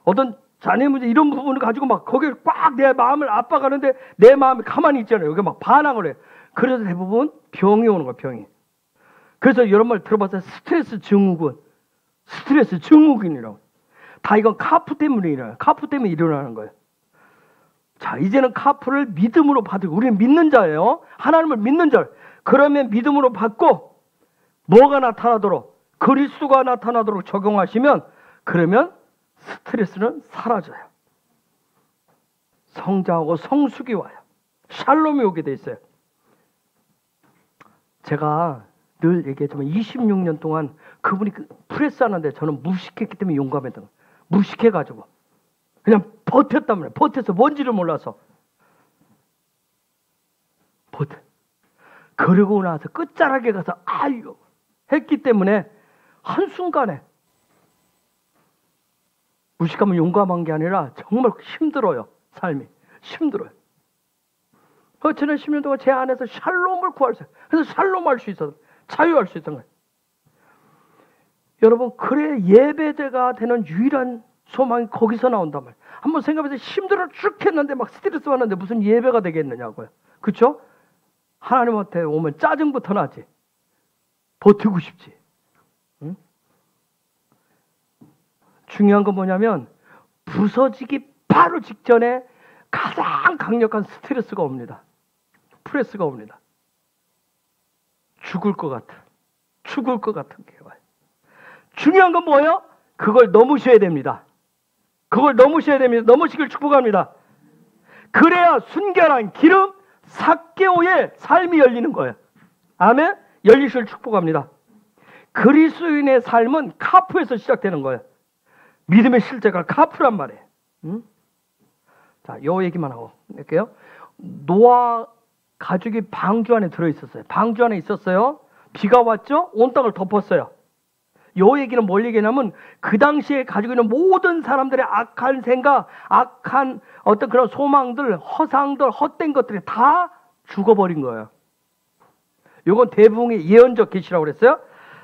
어떤 자녀 문제 이런 부분을 가지고 막 거기에 꽉 내 마음을 압박하는데 내 마음이 가만히 있잖아요. 여기 막 반항을 해. 그래서 대부분 병이 오는 거예요. 병이. 그래서 이런 말 들어봤어요. 스트레스 증후군이라고. 다 이건 카프 때문에 일어나요. 카프 때문에 일어나는 거예요. 자, 이제는 카프를 믿음으로 받고 우리는 믿는 자예요. 하나님을 믿는 자. 그러면 믿음으로 받고 뭐가 나타나도록 그리스도가 나타나도록 적용하시면 그러면 스트레스는 사라져요. 성장하고 성숙이 와요. 샬롬이 오게 돼 있어요. 제가 늘 얘기했지만 26년 동안 그분이 프레스하는데 저는 무식했기 때문에 용감했던 거예요. 무식해가지고 그냥 버텼단 말이에요. 버텨서 뭔지를 몰라서 그러고 나서 끝자락에 가서 했기 때문에 한순간에 무식하면 용감한 게 아니라 정말 힘들어요. 삶이 힘들어요. 지난 10년 동안 제 안에서 샬롬을 구할 수 있어요. 그래서 샬롬할 수 있어요. 자유할 수 있던 거예요. 여러분 그래 예배자가 되는 유일한 소망이 거기서 나온단 말이에요. 한번 생각해보세요. 힘들어 죽겠는데 막 스트레스 받는데 무슨 예배가 되겠느냐고요. 그렇죠? 하나님한테 오면 짜증부터 나지. 버티고 싶지. 응? 중요한 건 뭐냐면 부서지기 바로 직전에 가장 강력한 스트레스가 옵니다. 프레스가 옵니다. 죽을 것 같은 게 와요. 중요한 건 뭐예요? 그걸 넘으셔야 됩니다. 넘으시길 축복합니다. 그래야 순결한 기름 삭개오의 삶이 열리는 거예요. 아멘? 열리시길 축복합니다. 그리스도인의 삶은 카프에서 시작되는 거예요. 믿음의 실제가 카프란 말이에요. 자, 요 얘기만 하고 할게요. 노아 가죽이 방주 안에 들어있었어요. 방주 안에 있었어요. 비가 왔죠? 온 땅을 덮었어요. 요 얘기는 뭘 얘기냐면 그 당시에 가지고 있는 모든 사람들의 악한 생각, 악한 어떤 그런 소망들, 허상들, 헛된 것들이 다 죽어버린 거예요. 요건 대부분의 예언적 계시라고 그랬어요.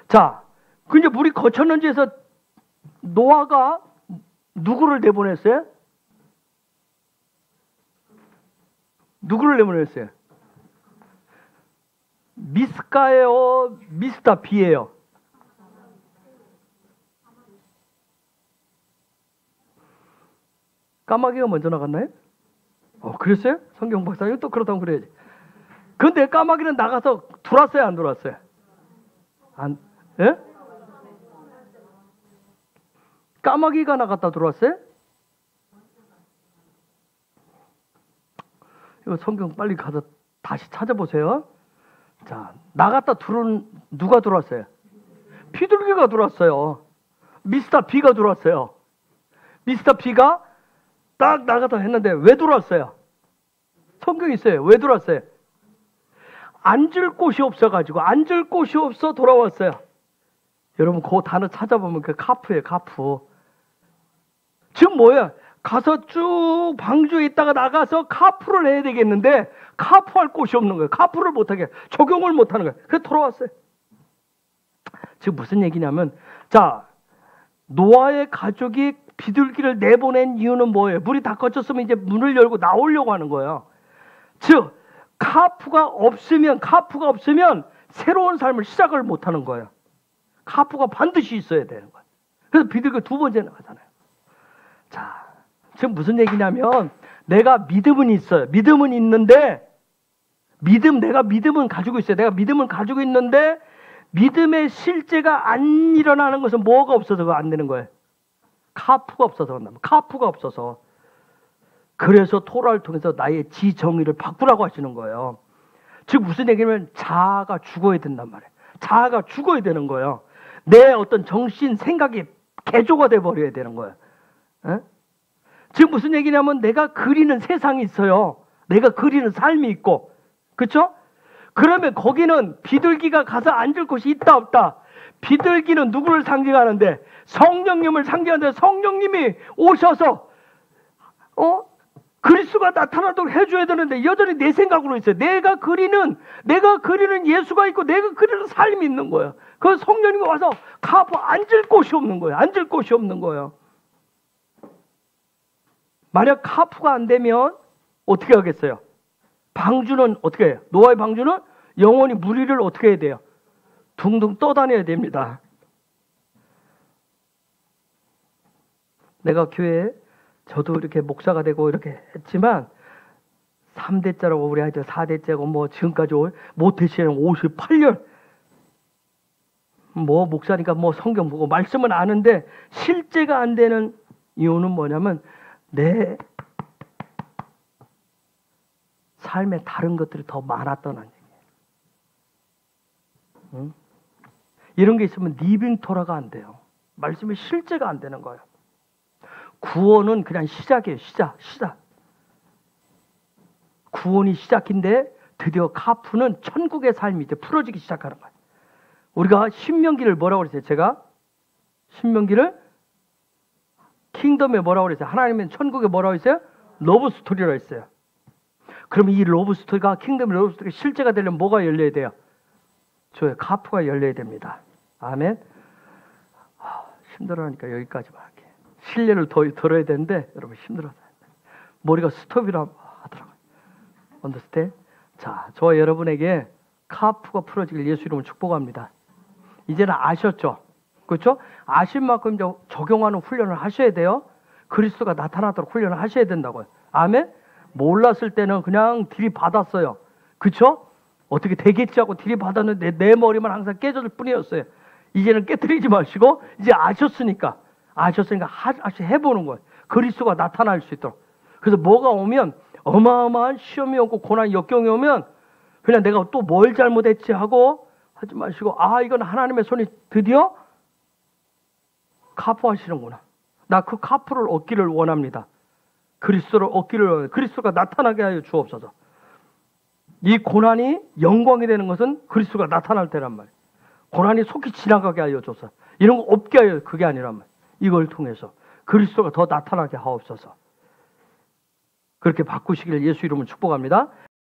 자, 그 이제 물이 거쳤는지 해서 노아가 누구를 내보냈어요? 누구를 내보냈어요? 미스가예요? 미스타 비예요? 까마귀가 먼저 나갔나요? 그랬어요? 성경 박사님 또 그렇다면 그래야지. 근데 까마귀는 나가서 들어왔어요? 안 들어왔어요? 예? 까마귀가 나갔다 들어왔어요? 이거 성경 빨리 가서 다시 찾아보세요. 자, 나갔다 들어온 누가 들어왔어요? 비둘기가 들어왔어요. 미스터 B가 들어왔어요. 미스터 B가 딱 나갔다 했는데 왜 들어왔어요? 성경에 있어요. 왜 들어왔어요? 앉을 곳이 없어가지고 앉을 곳이 없어 돌아왔어요. 여러분 그 단어 찾아보면 그 카프예요. 카프. 지금 뭐예요? 가서 쭉 방주에 있다가 나가서 카프를 해야 되겠는데 카프할 곳이 없는 거예요. 카프를 못하게 적용을 못하는 거예요. 그래서 돌아왔어요. 지금 무슨 얘기냐면, 자, 노아의 가족이 비둘기를 내보낸 이유는 뭐예요? 물이 다 꺼졌으면 이제 문을 열고 나오려고 하는 거예요. 즉 카프가 없으면 새로운 삶을 시작을 못하는 거예요. 카프가 반드시 있어야 되는 거예요. 그래서 비둘기가 두 번째 나가잖아요. 자, 지금 무슨 얘기냐면, 내가 믿음은 있어요. 믿음은 있는데, 내가 믿음은 가지고 있어요. 내가 믿음은 가지고 있는데, 믿음의 실제가 안 일어나는 것은 뭐가 없어서 안 되는 거예요? 카프가 없어서 그런다. 카프가 없어서. 그래서 토라를 통해서 나의 지정의를 바꾸라고 하시는 거예요. 즉 무슨 얘기냐면 자아가 죽어야 된단 말이에요. 자아가 죽어야 되는 거예요. 내 어떤 정신, 생각이 개조가 돼버려야 되는 거예요. 에? 지금 무슨 얘기냐면 내가 그리는 세상이 있어요. 내가 그리는 삶이 있고, 그렇죠? 그러면 거기는 비둘기가 가서 앉을 곳이 있다 없다. 비둘기는 누구를 상징하는데? 성령님을 상징하는데, 성령님이 오셔서 그리스도가 나타나도록 해줘야 되는데 여전히 내 생각으로 있어요. 내가 그리는 예수가 있고 내가 그리는 삶이 있는 거예요. 그 성령님이 와서 카프 앉을 곳이 없는 거예요. 앉을 곳이 없는 거예요. 만약 카프가 안 되면 어떻게 하겠어요? 방주는 어떻게 해요? 노아의 방주는 영원히 물 위를 어떻게 해야 돼요? 둥둥 떠다녀야 됩니다. 내가 교회에 저도 이렇게 목사가 되고 이렇게 했지만 3대째라고 우리 아이들 4대째고 뭐 지금까지 모태신앙 58년 뭐 목사니까 뭐 성경 보고 말씀은 아는데 실제가 안 되는 이유는 뭐냐면 내 삶에 다른 것들이 더 많았다는 얘기예요. 응? 이런 게 있으면 리빙 토라가 안 돼요. 말씀이 실제가 안 되는 거예요. 구원은 그냥 시작이에요. 시작. 구원이 시작인데 드디어 카프는 천국의 삶이 이제 풀어지기 시작하는 거예요. 우리가 신명기를 뭐라고 그랬어요? 제가 신명기를 킹덤에 뭐라고 그랬어요? 하나님은 천국에 뭐라고 했어요? 러브 스토리라고 했어요. 그럼 이 러브 스토리가 킹덤의 러브 스토리가 실제가 되려면 뭐가 열려야 돼요? 저의 카프가 열려야 됩니다. 아멘. 힘들어하니까 여기까지만 할게요. 신뢰를 더 들어야 되는데 여러분 힘들어서 머리가 스톱이라 하더라고요. 언더스탠? 자, 저와 여러분에게 카프가 풀어지길 예수 이름으로 축복합니다. 이제는 아셨죠? 그렇죠? 아신 만큼 이제 적용하는 훈련을 하셔야 돼요. 그리스도가 나타나도록 훈련을 하셔야 된다고요. 아멘? 몰랐을 때는 그냥 들이받았어요. 그렇죠? 어떻게 되겠지 하고 들이받았는데 내 머리만 항상 깨졌을 뿐이었어요. 이제는 깨트리지 마시고 이제 아셨으니까 해보는 거예요. 그리스도가 나타날 수 있도록. 그래서 뭐가 오면 어마어마한 시험이 오고 고난이 역경이 오면 그냥 내가 또 뭘 잘못했지 하고 하지 마시고 이건 하나님의 손이 드디어 카프하시는구나. 나 그 카프를 얻기를 원합니다. 그리스도를 얻기를 원합니다. 그리스도가 나타나게 하여 주옵소서. 이 고난이 영광이 되는 것은 그리스도가 나타날 때란 말이에요. 고난이 속히 지나가게 하여 줘서 이런 거 없게 하여 그게 아니란 말이에요. 이걸 통해서 그리스도가 더 나타나게 하옵소서. 그렇게 바꾸시길 예수 이름으로 축복합니다.